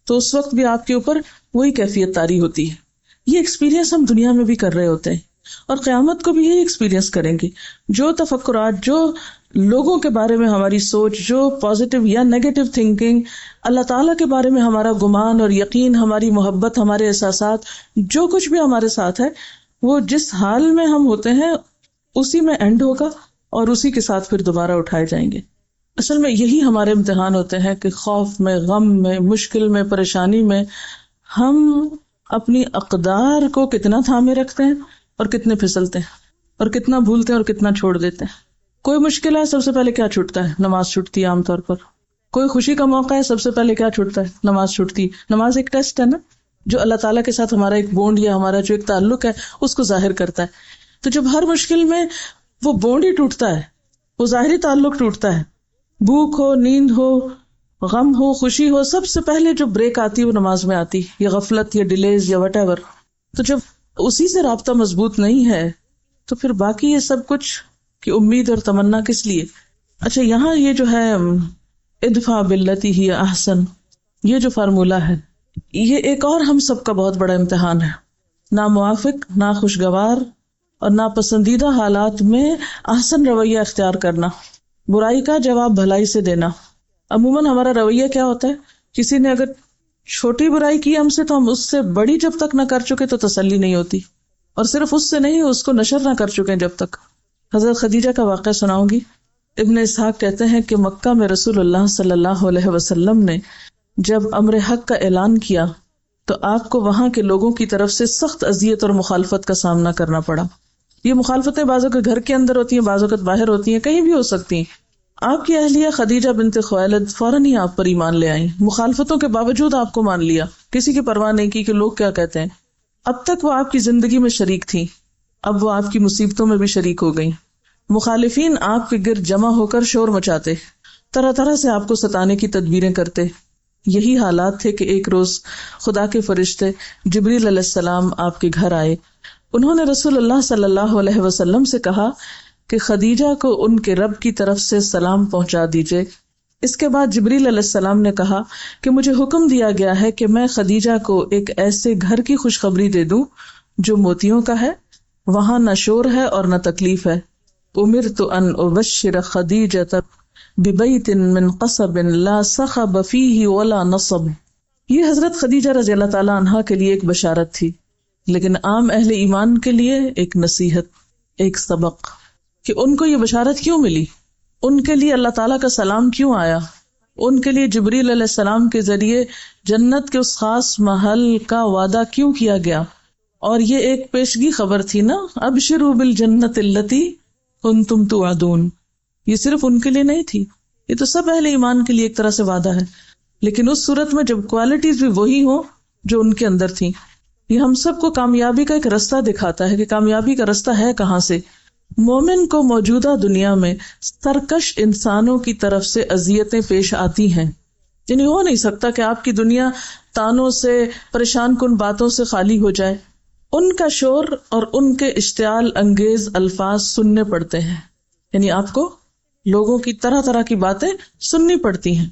تو اس وقت بھی آپ کے اوپر وہی کیفیت طاری ہوتی ہے. یہ ایکسپیرینس ہم دنیا میں بھی کر رہے ہوتے ہیں اور قیامت کو بھی یہی ایکسپیرینس کریں گے. جو تفکرات، جو لوگوں کے بارے میں ہماری سوچ، جو پازیٹیو یا نیگیٹو تھنکنگ، اللہ تعالیٰ کے بارے میں ہمارا گمان اور یقین، ہماری محبت، ہمارے احساسات، جو کچھ بھی ہمارے ساتھ ہے، وہ جس حال میں ہم ہوتے ہیں اسی میں اینڈ ہوگا اور اسی کے ساتھ پھر دوبارہ اٹھائے جائیں گے. اصل میں یہی ہمارے امتحان ہوتے ہیں کہ خوف میں، غم میں، مشکل میں، پریشانی میں ہم اپنی اقدار کو کتنا تھامے رکھتے ہیں اور کتنے پھسلتے ہیں اور کتنا بھولتے ہیں اور کتنا چھوڑ دیتے ہیں. کوئی مشکل ہے، سب سے پہلے کیا چھوٹتا ہے؟ نماز چھوٹتی ہے عام طور پر. کوئی خوشی کا موقع ہے، سب سے پہلے کیا چھوٹتا ہے؟ نماز چھوٹتی. نماز ایک ٹیسٹ ہے نا، جو اللہ تعالیٰ کے ساتھ ہمارا ایک بونڈ یا ہمارا جو ایک تعلق ہے اس کو ظاہر کرتا ہے. تو جب ہر مشکل میں وہ بونڈ ہی ٹوٹتا ہے، وہ ظاہری تعلق ٹوٹتا ہے، بھوک ہو، نیند ہو، غم ہو، خوشی ہو، سب سے پہلے جو بریک آتی ہے وہ نماز میں آتی، یا غفلت یا ڈیلیز یا وٹ ایور. تو جب اسی سے رابطہ مضبوط نہیں ہے تو پھر باقی یہ سب کچھ کی امید اور تمنا کس لیے؟ اچھا، یہاں یہ جو ہے ادفع باللتی ہی احسن، یہ جو فارمولہ ہے، یہ ایک اور ہم سب کا بہت بڑا امتحان ہے. ناموافق، ناخوشگوار اور ناپسندیدہ حالات میں احسن رویہ اختیار کرنا، برائی کا جواب بھلائی سے دینا. عموماً ہمارا رویہ کیا ہوتا ہے؟ کسی نے اگر چھوٹی برائی کی ہم سے تو ہم اس سے بڑی جب تک نہ کر چکے تو تسلی نہیں ہوتی، اور صرف اس سے نہیں، اس کو نشر نہ کر چکے جب تک. حضرت خدیجہ کا واقعہ سناؤں گی. ابن اسحاق کہتے ہیں کہ مکہ میں رسول اللہ صلی اللہ علیہ وسلم نے جب امر حق کا اعلان کیا تو آپ کو وہاں کے لوگوں کی طرف سے سخت اذیت اور مخالفت کا سامنا کرنا پڑا. یہ مخالفتیں بعضوں کے گھر کے اندر ہوتی ہیں، بعضوں کے باہر ہوتی ہیں، کہیں بھی ہو سکتی ہیں. آپ کی اہلیہ خدیجہ بنت خویلد فوراً ہی آپ پر ایمان لے آئیں، مخالفتوں کے باوجود آپ کو مان لیا، کسی کی پرواہ نہیں کی کہ لوگ کیا کہتے ہیں. اب تک وہ آپ کی زندگی میں شریک تھی، اب وہ آپ کی مصیبتوں میں بھی شریک ہو گئیں. مخالفین آپ کے گرد جمع ہو کر شور مچاتے، طرح طرح سے آپ کو ستانے کی تدبیریں کرتے. یہی حالات تھے کہ ایک روز خدا کے فرشتے جبریل علیہ السلام آپ کے گھر آئے. انہوں نے رسول اللہ صلی اللہ علیہ وسلم سے کہا کہ خدیجہ کو ان کے رب کی طرف سے سلام پہنچا دیجئے. اس کے بعد جبریل علیہ السلام نے کہا کہ مجھے حکم دیا گیا ہے کہ میں خدیجہ کو ایک ایسے گھر کی خوشخبری دے دوں جو موتیوں کا ہے، وہاں نہ شور ہے اور نہ تکلیف ہے. امرت ان ابشر خدیجہ ببیت من قصب لا صخب فیہ ولا نصب. یہ حضرت خدیجہ رضی اللہ تعالی عنہا کے لیے ایک بشارت تھی، لیکن عام اہل ایمان کے لیے ایک نصیحت، ایک سبق کہ ان کو یہ بشارت کیوں ملی، ان کے لیے اللہ تعالیٰ کا سلام کیوں آیا، ان کے لیے جبریل علیہ السلام کے ذریعے جنت کے اس خاص محل کا وعدہ کیوں کیا گیا. اور یہ ایک پیشگی خبر تھی نا، ابشروا بالجنۃ التی کنتم توعدون، یہ صرف ان کے لیے نہیں تھی، یہ تو سب اہل ایمان کے لیے ایک طرح سے وعدہ ہے، لیکن اس صورت میں جب کوالٹیز بھی وہی ہوں جو ان کے اندر تھیں۔ یہ ہم سب کو کامیابی کا ایک رستہ دکھاتا ہے کہ کامیابی کا رستہ ہے کہاں سے۔ مومن کو موجودہ دنیا میں سرکش انسانوں کی طرف سے اذیتیں پیش آتی ہیں، یعنی ہو نہیں سکتا کہ آپ کی دنیا تانوں سے، پریشان کن باتوں سے خالی ہو جائے۔ ان کا شور اور ان کے اشتعال انگیز الفاظ سننے پڑتے ہیں، یعنی آپ کو لوگوں کی طرح طرح کی باتیں سننی پڑتی ہیں۔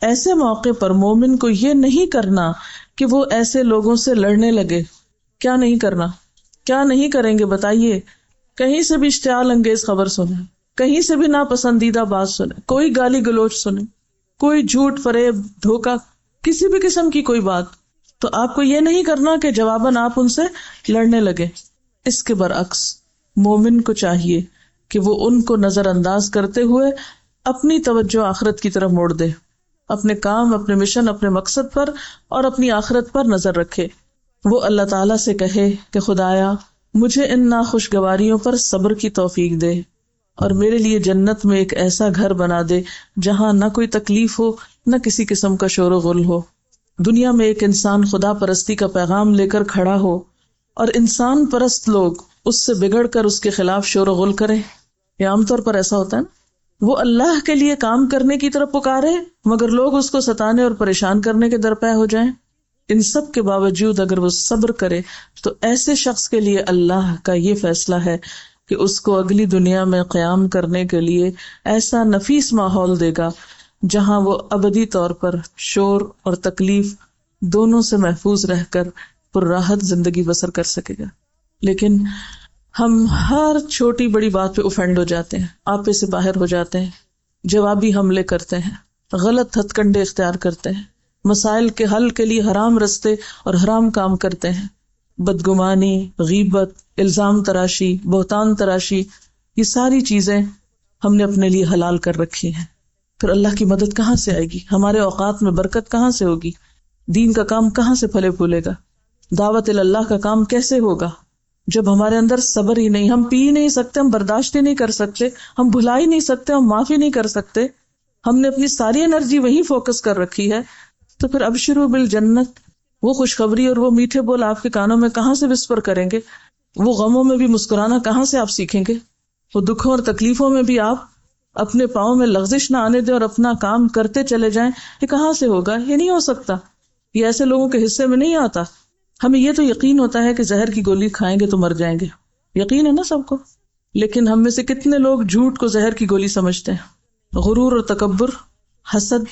ایسے موقع پر مومن کو یہ نہیں کرنا کہ وہ ایسے لوگوں سے لڑنے لگے۔ کیا نہیں کرنا؟ کیا نہیں کریں گے بتائیے؟ کہیں سے بھی اشتعال انگیز خبر سنیں، کہیں سے بھی ناپسندیدہ بات سنیں، کوئی گالی گلوچ سنیں، کوئی جھوٹ فریب دھوکہ، کسی بھی قسم کی کوئی بات، تو آپ کو یہ نہیں کرنا کہ جواباً آپ ان سے لڑنے لگے۔ اس کے برعکس مومن کو چاہیے کہ وہ ان کو نظر انداز کرتے ہوئے اپنی توجہ آخرت کی طرف موڑ دے، اپنے کام، اپنے مشن، اپنے مقصد پر اور اپنی آخرت پر نظر رکھے۔ وہ اللہ تعالیٰ سے کہے کہ خدایا مجھے ان ناخوشگواریوں پر صبر کی توفیق دے، اور میرے لیے جنت میں ایک ایسا گھر بنا دے جہاں نہ کوئی تکلیف ہو، نہ کسی قسم کا شور و غل ہو۔ دنیا میں ایک انسان خدا پرستی کا پیغام لے کر کھڑا ہو اور انسان پرست لوگ اس سے بگڑ کر اس کے خلاف شور و غل کریں، یہ عام طور پر ایسا ہوتا ہے نا۔ وہ اللہ کے لیے کام کرنے کی طرف پکارے مگر لوگ اس کو ستانے اور پریشان کرنے کے درپے ہو جائیں۔ ان سب کے باوجود اگر وہ صبر کرے تو ایسے شخص کے لیے اللہ کا یہ فیصلہ ہے کہ اس کو اگلی دنیا میں قیام کرنے کے لیے ایسا نفیس ماحول دے گا جہاں وہ ابدی طور پر شور اور تکلیف دونوں سے محفوظ رہ کر پر راحت زندگی بسر کر سکے گا۔ لیکن ہم ہر چھوٹی بڑی بات پہ اوفینڈ ہو جاتے ہیں، آپے سے باہر ہو جاتے ہیں، جوابی حملے کرتے ہیں، غلط ہتھ کنڈے اختیار کرتے ہیں، مسائل کے حل کے لیے حرام رستے اور حرام کام کرتے ہیں، بدگمانی، غیبت، الزام تراشی، بہتان تراشی، یہ ساری چیزیں ہم نے اپنے لیے حلال کر رکھی ہیں۔ پھر اللہ کی مدد کہاں سے آئے گی؟ ہمارے اوقات میں برکت کہاں سے ہوگی؟ دین کا کام کہاں سے پھلے پھولے گا؟ دعوت اللہ کا کام کیسے ہوگا جب ہمارے اندر صبر ہی نہیں؟ ہم پی ہی نہیں سکتے، ہم برداشت ہی نہیں کر سکتے، ہم بھلا ہی نہیں سکتے، ہم معافی نہیں کر سکتے، ہم نے اپنی ساری انرجی وہیں فوکس کر رکھی ہے، تو پھر ابشروا بالجنت، وہ خوشخبری اور وہ میٹھے بول آپ کے کانوں میں کہاں سے وسپر کریں گے؟ وہ غموں میں بھی مسکرانا کہاں سے آپ سیکھیں گے؟ وہ دکھوں اور تکلیفوں میں بھی آپ اپنے پاؤں میں لغزش نہ آنے دیں اور اپنا کام کرتے چلے جائیں، یہ کہاں سے ہوگا؟ یہ نہیں ہو سکتا، یہ ایسے لوگوں کے حصے میں نہیں آتا۔ ہمیں یہ تو یقین ہوتا ہے کہ زہر کی گولی کھائیں گے تو مر جائیں گے، یقین ہے نا سب کو، لیکن ہم میں سے کتنے لوگ جھوٹ کو زہر کی گولی سمجھتے ہیں؟ غرور اور تکبر، حسد،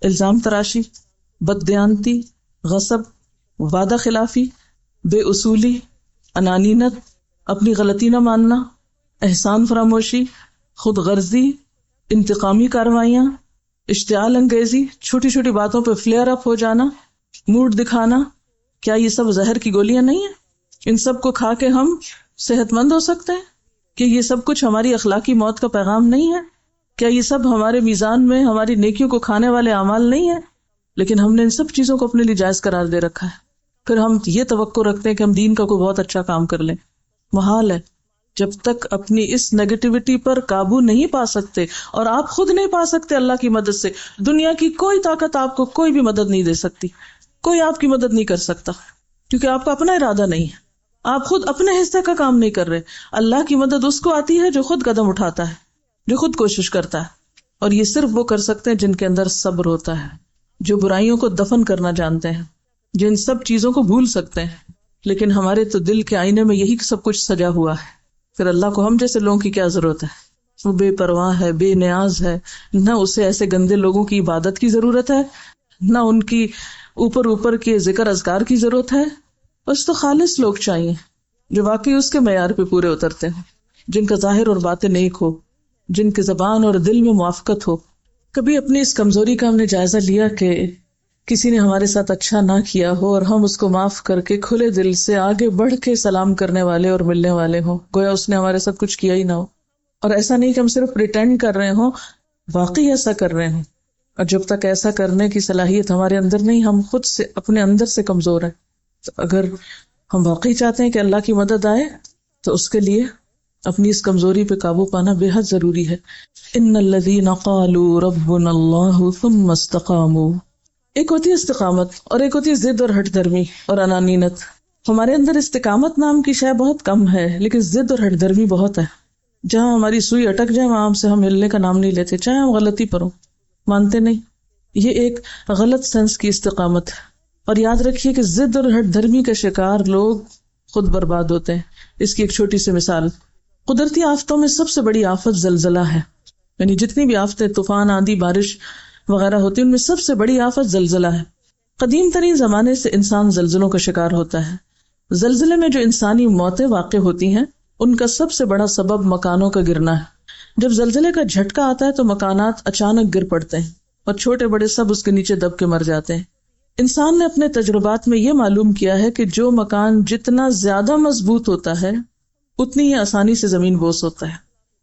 الزام تراشی، بددیانتی، غصب، وعدہ خلافی، بے اصولی، انانینت، اپنی غلطی نہ ماننا، احسان فراموشی، خود غرضی، انتقامی کارروائیاں، اشتعال انگیزی، چھوٹی چھوٹی باتوں پہ فلیئر اپ ہو جانا، موڈ دکھانا، کیا یہ سب زہر کی گولیاں نہیں ہیں؟ ان سب کو کھا کے ہم صحت مند ہو سکتے ہیں؟ کہ یہ سب کچھ ہماری اخلاقی موت کا پیغام نہیں ہے؟ کیا یہ سب ہمارے میزان میں ہماری نیکیوں کو کھانے والے اعمال نہیں ہیں؟ لیکن ہم نے ان سب چیزوں کو اپنے لیے جائز قرار دے رکھا ہے، پھر ہم یہ توقع رکھتے ہیں کہ ہم دین کا کوئی بہت اچھا کام کر لیں۔ محال ہے، جب تک اپنی اس نیگیٹیوٹی پر قابو نہیں پا سکتے، اور آپ خود نہیں پا سکتے اللہ کی مدد سے، دنیا کی کوئی طاقت آپ کو کوئی بھی مدد نہیں دے سکتی، کوئی آپ کی مدد نہیں کر سکتا، کیونکہ آپ کا اپنا ارادہ نہیں ہے، آپ خود اپنے حصے کا کام نہیں کر رہے۔ اللہ کی مدد اس کو آتی ہے جو خود قدم اٹھاتا ہے، جو خود کوشش کرتا ہے، اور یہ صرف وہ کر سکتے ہیں جن کے اندر صبر ہوتا ہے، جو برائیوں کو دفن کرنا جانتے ہیں، جو ان سب چیزوں کو بھول سکتے ہیں۔ لیکن ہمارے تو دل کے آئینے میں یہی سب کچھ سجا ہوا ہے، پھر اللہ کو ہم جیسے لوگوں کی کیا ضرورت ہے؟ وہ بے پرواہ ہے، بے نیاز ہے، نہ اسے ایسے گندے لوگوں کی عبادت کی ضرورت ہے، نہ ان کی اوپر کے ذکر اذکار کی ضرورت ہے، اس تو خالص لوگ چاہیے جو واقعی اس کے معیار پہ پورے اترتے ہوں، جن کا ظاہر اور باطن نیک ہو، جن کے زبان اور دل میں موافقت ہو۔ کبھی اپنی اس کمزوری کا ہم نے جائزہ لیا کہ کسی نے ہمارے ساتھ اچھا نہ کیا ہو اور ہم اس کو معاف کر کے کھلے دل سے آگے بڑھ کے سلام کرنے والے اور ملنے والے ہوں، گویا اس نے ہمارے ساتھ کچھ کیا ہی نہ ہو، اور ایسا نہیں کہ ہم صرف پریٹینڈ کر رہے ہوں، واقعی ایسا کر رہے ہوں۔ اور جب تک ایسا کرنے کی صلاحیت ہمارے اندر نہیں، ہم خود سے اپنے اندر سے کمزور ہیں، تو اگر ہم واقعی چاہتے ہیں کہ اللہ کی مدد آئے تو اس کے لیے اپنی اس کمزوری پہ قابو پانا بے حد ضروری ہے. ان الذین قالوا ربنا اللہ ثم استقاموا. ایک ہوتی ہے استقامت اور ایک ہوتی ہے ضد اور ہٹ درمی اور انانینت. ہمارے اندر استقامت نام کی شے بہت کم ہے، لیکن ضد اور ہٹ درمی بہت ہے. جہاں ہماری سوئی اٹک جائے وہاں سے ہم ہلنے کا نام نہیں لیتے، چاہے ہم غلطی پر ہوں، مانتے نہیں. یہ ایک غلط سینس کی استقامت ہے. اور یاد رکھیے کہ ضد اور ہٹ دھرمی کا شکار لوگ خود برباد ہوتے ہیں. اس کی ایک چھوٹی سی مثال، قدرتی آفتوں میں سب سے بڑی آفت زلزلہ ہے. یعنی جتنی بھی آفتیں، طوفان، آندھی، بارش وغیرہ ہوتی ہیں، ان میں سب سے بڑی آفت زلزلہ ہے. قدیم ترین زمانے سے انسان زلزلوں کا شکار ہوتا ہے. زلزلے میں جو انسانی موتیں واقع ہوتی ہیں ان کا سب سے بڑا سبب مکانوں کا گرنا ہے. جب زلزلے کا جھٹکا آتا ہے تو مکانات اچانک گر پڑتے ہیں اور چھوٹے بڑے سب اس کے نیچے دب کے مر جاتے ہیں. انسان نے اپنے تجربات میں یہ معلوم کیا ہے کہ جو مکان جتنا زیادہ مضبوط ہوتا ہے اتنی ہی آسانی سے زمین بوس ہوتا ہے،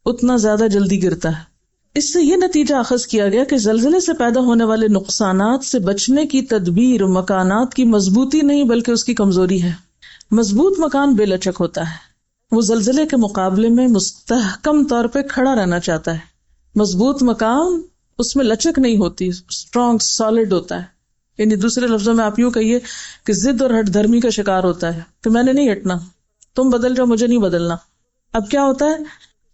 اتنا زیادہ جلدی گرتا ہے. اس سے یہ نتیجہ اخذ کیا گیا کہ زلزلے سے پیدا ہونے والے نقصانات سے بچنے کی تدبیر مکانات کی مضبوطی نہیں بلکہ اس کی کمزوری ہے. مضبوط مکان بے لچک ہوتا ہے، وہ زلزلے کے مقابلے میں مستحکم طور پہ کھڑا رہنا چاہتا ہے. مضبوط مکان، اس میں لچک نہیں ہوتی، اسٹرانگ سالڈ ہوتا ہے. یعنی دوسرے لفظوں میں آپ یوں کہیے کہ ضد اور ہٹ دھرمی کا شکار ہوتا ہے کہ میں نے نہیں ہٹنا، تم بدل جاؤ، مجھے نہیں بدلنا. اب کیا ہوتا ہے،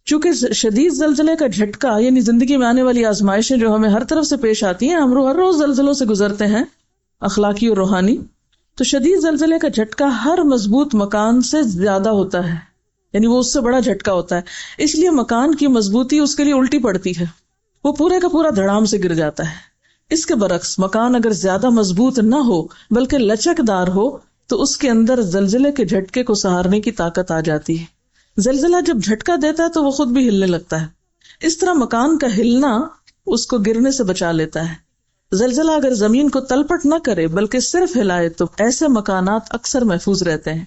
چونکہ شدید زلزلے کا جھٹکا یعنی زندگی میں آنے والی آزمائشیں جو ہمیں ہر طرف سے پیش آتی ہیں، ہم ہر روز زلزلوں سے گزرتے ہیں، اخلاقی اور روحانی. تو شدید زلزلے کا جھٹکا ہر مضبوط مکان سے زیادہ ہوتا ہے، یعنی وہ اس سے بڑا جھٹکا ہوتا ہے. اس لیے مکان کی مضبوطی اس کے لیے الٹی پڑتی ہے، وہ پورے کا پورا دھڑام سے گر جاتا ہے. اس کے برعکس مکان اگر زیادہ مضبوط نہ ہو بلکہ لچک دار ہو تو اس کے اندر زلزلے کے جھٹکے کو سہارنے کی طاقت آ جاتی ہے. زلزلہ جب جھٹکا دیتا ہے تو وہ خود بھی ہلنے لگتا ہے. اس طرح مکان کا ہلنا اس کو گرنے سے بچا لیتا ہے. زلزلہ اگر زمین کو تلپٹ نہ کرے بلکہ صرف ہلائے تو ایسے مکانات اکثر محفوظ رہتے ہیں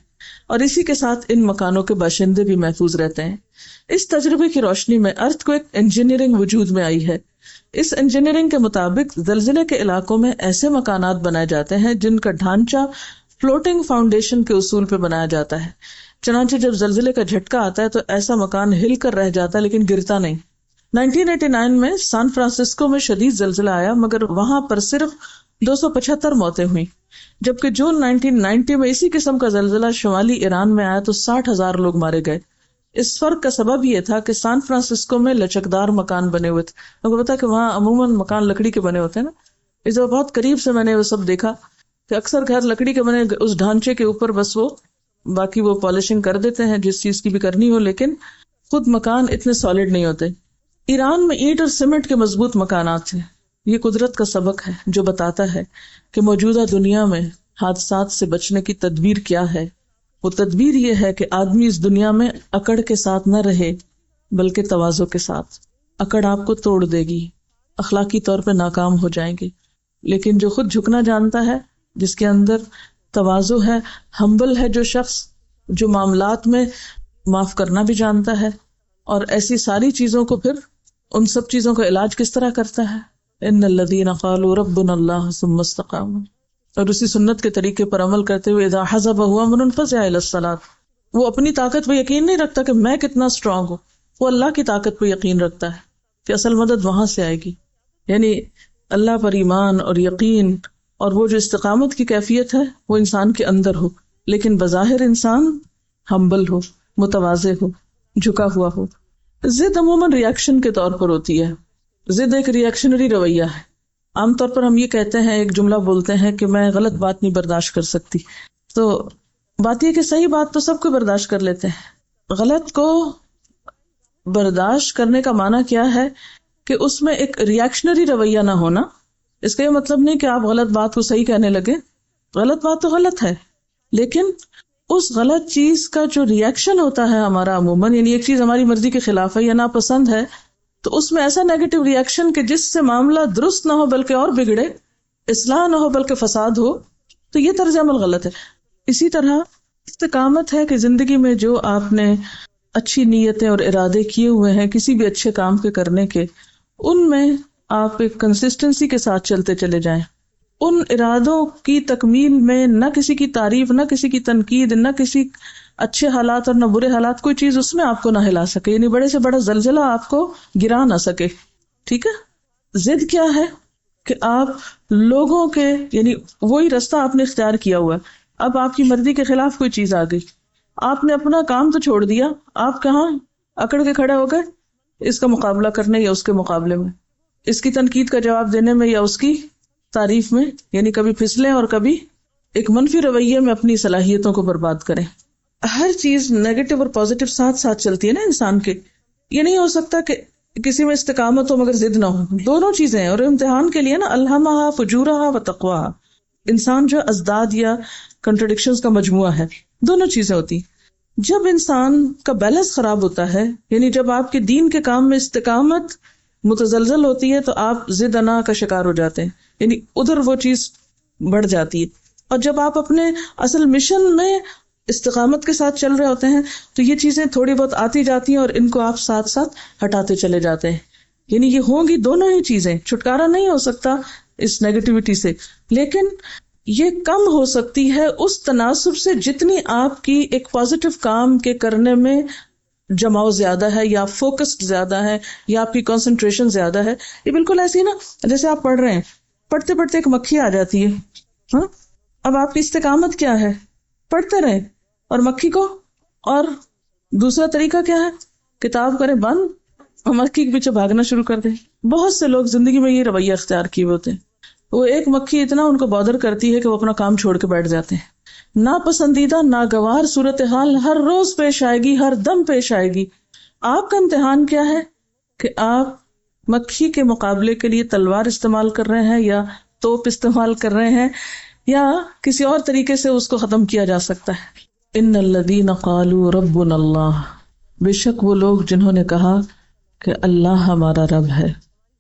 اور اسی کے ساتھ ان مکانوں کے باشندے بھی محفوظ رہتے ہیں. اس تجربے کی روشنی میں ارتھکویک انجینئرنگ وجود میں آئی ہے. اس انجینئرنگ کے مطابق زلزلے کے علاقوں میں ایسے مکانات بنائے جاتے ہیں جن کا ڈھانچہ فلوٹنگ فاؤنڈیشن کے اصول پہ بنایا جاتا ہے. چنانچہ جب زلزلے کا جھٹکا آتا ہے تو ایسا مکان ہل کر رہ جاتا ہے لیکن گرتا نہیں. 1989 میں سان فرانسسکو میں شدید زلزلہ آیا مگر وہاں پر صرف 275 موتیں ہوئیں، جبکہ جون 1990 میں اسی قسم کا زلزلہ شمالی ایران میں آیا تو 60,000 لوگ مارے گئے. اس فرق کا سبب یہ تھا کہ سان فرانسسکو میں لچکدار مکان بنے ہوئے تھے. آپ کو پتا کہ وہاں عموماً مکان لکڑی کے بنے ہوتے ہیں نا. اس وقت بہت قریب سے میں نے وہ سب دیکھا کہ اکثر گھر لکڑی کے بنے، اس ڈھانچے کے اوپر بس وہ باقی وہ پالشنگ کر دیتے ہیں جس چیز کی بھی کرنی ہو، لیکن خود مکان اتنے سالڈ نہیں ہوتے. ایران میں اینٹ اور سیمنٹ کے مضبوط مکانات ہیں. یہ قدرت کا سبق ہے جو بتاتا ہے کہ موجودہ دنیا میں حادثات سے بچنے کی تدبیر کیا ہے. وہ تدبیر یہ ہے کہ آدمی اس دنیا میں اکڑ کے ساتھ نہ رہے بلکہ تواضع کے ساتھ. اکڑ آپ کو توڑ دے گی، اخلاقی طور پہ ناکام ہو جائیں گے. لیکن جو خود جھکنا جانتا ہے، جس کے اندر تواضع ہے، ہمبل ہے، جو شخص جو معاملات میں معاف کرنا بھی جانتا ہے اور ایسی ساری چیزوں کو پھر ان سب چیزوں کا علاج کس طرح کرتا ہے، ان الذین قالوا ربنا اللہ ثم استقاموا، اور اسی سنت کے طریقے پر عمل کرتے ہوئے اذا حزبہ امر فزع الی الصلاۃ. وہ اپنی طاقت پہ یقین نہیں رکھتا کہ میں کتنا اسٹرانگ ہوں، وہ اللہ کی طاقت پہ یقین رکھتا ہے کہ اصل مدد وہاں سے آئے گی. یعنی اللہ پر ایمان اور یقین اور وہ جو استقامت کی کیفیت ہے وہ انسان کے اندر ہو، لیکن بظاہر انسان ہمبل ہو، متواضع ہو، جھکا ہوا ہو. ضد عموماً ریاکشن کے طور پر ہوتی ہے. ضد ایک ریاکشنری رویہ ہے. عام طور پر ہم یہ کہتے ہیں، ایک جملہ بولتے ہیں کہ میں غلط بات نہیں برداشت کر سکتی. تو بات یہ کہ صحیح بات تو سب کو برداشت کر لیتے ہیں، غلط کو برداشت کرنے کا معنی کیا ہے کہ اس میں ایک ریاکشنری رویہ نہ ہونا. اس کا یہ مطلب نہیں کہ آپ غلط بات کو صحیح کہنے لگے. غلط بات تو غلط ہے، لیکن اس غلط چیز کا جو ریاکشن ہوتا ہے ہمارا عموماً، یعنی ایک چیز ہماری مرضی کے خلاف ہے یا ناپسند ہے تو اس میں ایسا نیگیٹو ریاکشن کہ جس سے معاملہ درست نہ ہو بلکہ اور بگڑے، اصلاح نہ ہو بلکہ فساد ہو، تو یہ طرز عمل غلط ہے. اسی طرح استقامت ہے کہ زندگی میں جو آپ نے اچھی نیتیں اور ارادے کیے ہوئے ہیں کسی بھی اچھے کام کے کرنے کے، ان میں آپ ایک کنسسٹنسی کے ساتھ چلتے چلے جائیں. ان ارادوں کی تکمیل میں نہ کسی کی تعریف، نہ کسی کی تنقید، نہ کسی اچھے حالات اور نہ برے حالات، کوئی چیز اس میں آپ کو نہ ہلا سکے، یعنی بڑے سے بڑا زلزلہ آپ کو گرا نہ سکے. ٹھیک ہے. ضد کیا ہے کہ آپ لوگوں کے، یعنی وہی رستہ آپ نے اختیار کیا ہوا ہے، اب آپ کی مرضی کے خلاف کوئی چیز آ گئی، آپ نے اپنا کام تو چھوڑ دیا، آپ کہاں اکڑ کے کھڑے ہو گئے اس کا مقابلہ کرنے یا اس کے مقابلے میں، اس کی تنقید کا جواب دینے میں یا اس کی تعریف میں، یعنی کبھی پھسلیں اور کبھی ایک منفی رویے میں اپنی صلاحیتوں کو برباد کریں. ہر چیز نیگیٹو اور پازیٹو ساتھ ساتھ چلتی ہے نا انسان کے. یہ نہیں ہو سکتا کہ کسی میں استقامت ہو مگر ضد نہ ہو، دونوں چیزیں ہیں. اور امتحان کے لیے نا الہمہا فجورہا و تقواہا، انسان جو ازداد یا کنٹرڈکشنز کا مجموعہ ہے، دونوں چیزیں ہوتی. جب انسان کا بیلنس خراب ہوتا ہے، یعنی جب آپ کے دین کے کام میں استقامت متزلزل ہوتی ہے تو آپ ضد انا کا شکار ہو جاتے ہیں، یعنی ادھر وہ چیز بڑھ جاتی ہے. اور جب آپ اپنے اصل مشن میں استقامت کے ساتھ چل رہے ہوتے ہیں تو یہ چیزیں تھوڑی بہت آتی جاتی ہیں اور ان کو آپ ساتھ ساتھ ہٹاتے چلے جاتے ہیں. یعنی یہ ہوں گی دونوں ہی چیزیں، چھٹکارا نہیں ہو سکتا اس نیگیٹیوٹی سے، لیکن یہ کم ہو سکتی ہے اس تناسب سے جتنی آپ کی ایک پازیٹو کام کے کرنے میں جماؤ زیادہ ہے یا فوکسڈ زیادہ ہے یا آپ کی کنسنٹریشن زیادہ ہے. یہ بالکل ایسی نا جیسے آپ پڑھ رہے ہیں، پڑھتے پڑھتے ایک مکھی آ جاتی ہے، ہاں اب آپ کی استقامت کیا ہے؟ پڑھتے رہیں. اور مکھی کو، اور دوسرا طریقہ کیا ہے؟ کتاب کریں بند اور مکھی کے پیچھے بھاگنا شروع کر دیں. بہت سے لوگ زندگی میں یہ رویہ اختیار کیے ہوتے ہیں. وہ ایک مکھی اتنا ان کو بادر کرتی ہے کہ وہ اپنا کام چھوڑ کے بیٹھ جاتے ہیں. ناپسندیدہ ناگوار صورتحال ہر روز پیش آئے گی، ہر دم پیش آئے گی. آپ کا امتحان کیا ہے کہ آپ مکھی کے مقابلے کے لیے تلوار استعمال کر رہے ہیں یا توپ استعمال کر رہے ہیں یا کسی اور طریقے سے اس کو ختم کیا جا سکتا ہے. ان الذین قالوا ربنا اللہ، بے شک وہ لوگ جنہوں نے کہا کہ اللہ ہمارا رب ہے.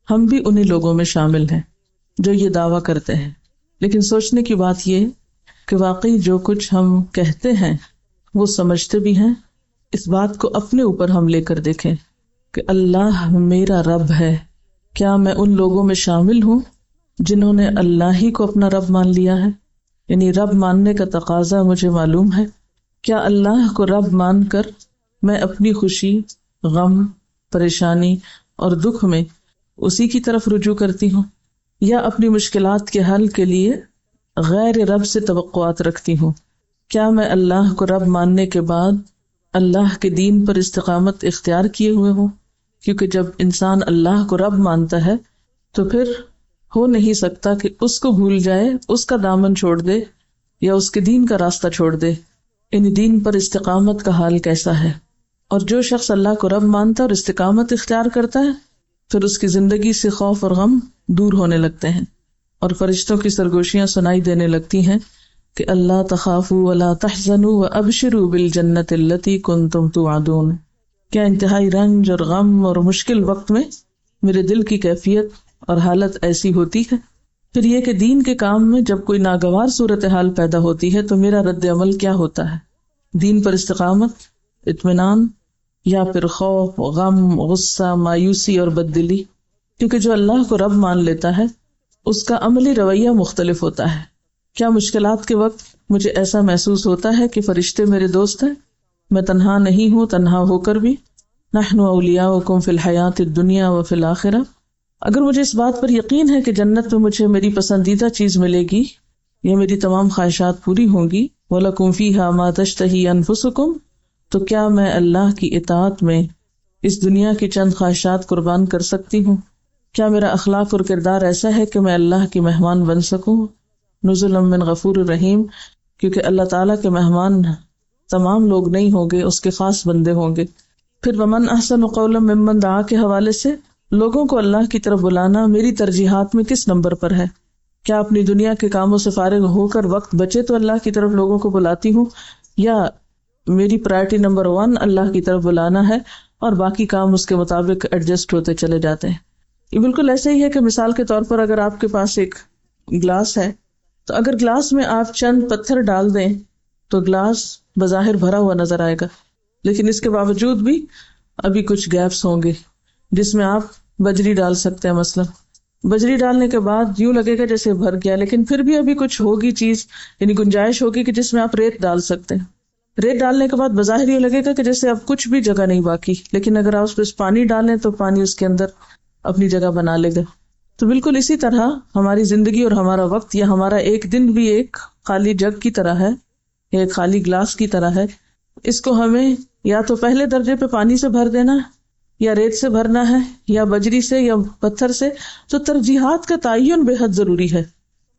ہم بھی انہی لوگوں میں شامل ہیں جو یہ دعویٰ کرتے ہیں. لیکن سوچنے کی بات یہ کہ واقعی جو کچھ ہم کہتے ہیں وہ سمجھتے بھی ہیں. اس بات کو اپنے اوپر ہم لے کر دیکھیں کہ اللہ میرا رب ہے. کیا میں ان لوگوں میں شامل ہوں جنہوں نے اللہ ہی کو اپنا رب مان لیا ہے؟ یعنی رب ماننے کا تقاضا مجھے معلوم ہے. کیا اللہ کو رب مان کر میں اپنی خوشی، غم، پریشانی اور دکھ میں اسی کی طرف رجوع کرتی ہوں، یا اپنی مشکلات کے حل کے لیے غیر رب سے توقعات رکھتی ہوں؟ کیا میں اللہ کو رب ماننے کے بعد اللہ کے دین پر استقامت اختیار کیے ہوئے ہوں؟ کیونکہ جب انسان اللہ کو رب مانتا ہے تو پھر ہو نہیں سکتا کہ اس کو بھول جائے، اس کا دامن چھوڑ دے یا اس کے دین کا راستہ چھوڑ دے. ان دین پر استقامت کا حال کیسا ہے؟ اور جو شخص اللہ کو رب مانتا اور استقامت اختیار کرتا ہے پھر اس کی زندگی سے خوف اور غم دور ہونے لگتے ہیں اور فرشتوں کی سرگوشیاں سنائی دینے لگتی ہیں کہ اللہ تخافوا ولا تحزنوا وابشروا بالجنۃ التي كنتم توعدون. کیا انتہائی رنج اور غم اور مشکل وقت میں میرے دل کی کیفیت اور حالت ایسی ہوتی ہے. پھر یہ کہ دین کے کام میں جب کوئی ناگوار صورتحال پیدا ہوتی ہے تو میرا رد عمل کیا ہوتا ہے؟ دین پر استقامت، اطمینان، یا پھر خوف، غم، غصہ، مایوسی اور بددلی؟ کیونکہ جو اللہ کو رب مان لیتا ہے اس کا عملی رویہ مختلف ہوتا ہے. کیا مشکلات کے وقت مجھے ایسا محسوس ہوتا ہے کہ فرشتے میرے دوست ہیں؟ میں تنہا نہیں ہوں، تنہا ہو کر بھی. نحن اولیاؤکم فی الحیات الدنیا وفی الآخرہ. اگر مجھے اس بات پر یقین ہے کہ جنت میں مجھے میری پسندیدہ چیز ملے گی یا میری تمام خواہشات پوری ہوں گی، وَلَكُمْ فِيهَا مَا تَشْتَهِي أَنفُسُكُمْ، تو کیا میں اللہ کی اطاعت میں اس دنیا کی چند خواہشات قربان کر سکتی ہوں؟ کیا میرا اخلاق اور کردار ایسا ہے کہ میں اللہ کی مہمان بن سکوں؟ نزلا من غفور الرحیم، کیونکہ اللہ تعالیٰ کے مہمان تمام لوگ نہیں ہوں گے، اس کے خاص بندے ہوں گے. پھر ومن احسن قولا ممن دعا کے حوالے سے لوگوں کو اللہ کی طرف بلانا میری ترجیحات میں کس نمبر پر ہے؟ کیا اپنی دنیا کے کاموں سے فارغ ہو کر وقت بچے تو اللہ کی طرف لوگوں کو بلاتی ہوں، یا میری پرائرٹی نمبر 1 اللہ کی طرف بلانا ہے اور باقی کام اس کے مطابق ایڈجسٹ ہوتے چلے جاتے ہیں؟ یہ بالکل ایسا ہی ہے کہ مثال کے طور پر اگر آپ کے پاس ایک گلاس ہے تو اگر گلاس میں آپ چند پتھر ڈال دیں تو گلاس بظاہر بھرا ہوا نظر آئے گا، لیکن اس کے باوجود بھی ابھی کچھ گیپس ہوں گے جس میں آپ بجری ڈال سکتے ہیں مثلا، بجری ڈالنے کے بعد یوں لگے گا جیسے بھر گیا، لیکن پھر بھی ابھی کچھ ہوگی چیز، یعنی گنجائش ہوگی کہ جس میں آپ ریت ڈال سکتے ہیں۔ ریت ڈالنے کے بعد بظاہر یہ لگے گا کہ جیسے اب کچھ بھی جگہ نہیں باقی، لیکن اگر آپ اس پہ پانی ڈالیں تو پانی اس کے اندر اپنی جگہ بنا لے گا۔ تو بالکل اسی طرح ہماری زندگی اور ہمارا وقت یا ہمارا ایک دن بھی ایک خالی جگ کی طرح ہے، ایک خالی گلاس کی طرح ہے۔ اس کو ہمیں یا تو پہلے درجے پہ پانی سے بھر دینا ہے، یا ریت سے بھرنا ہے، یا بجری سے یا پتھر سے۔ تو ترجیحات کا تعین بے حد ضروری ہے۔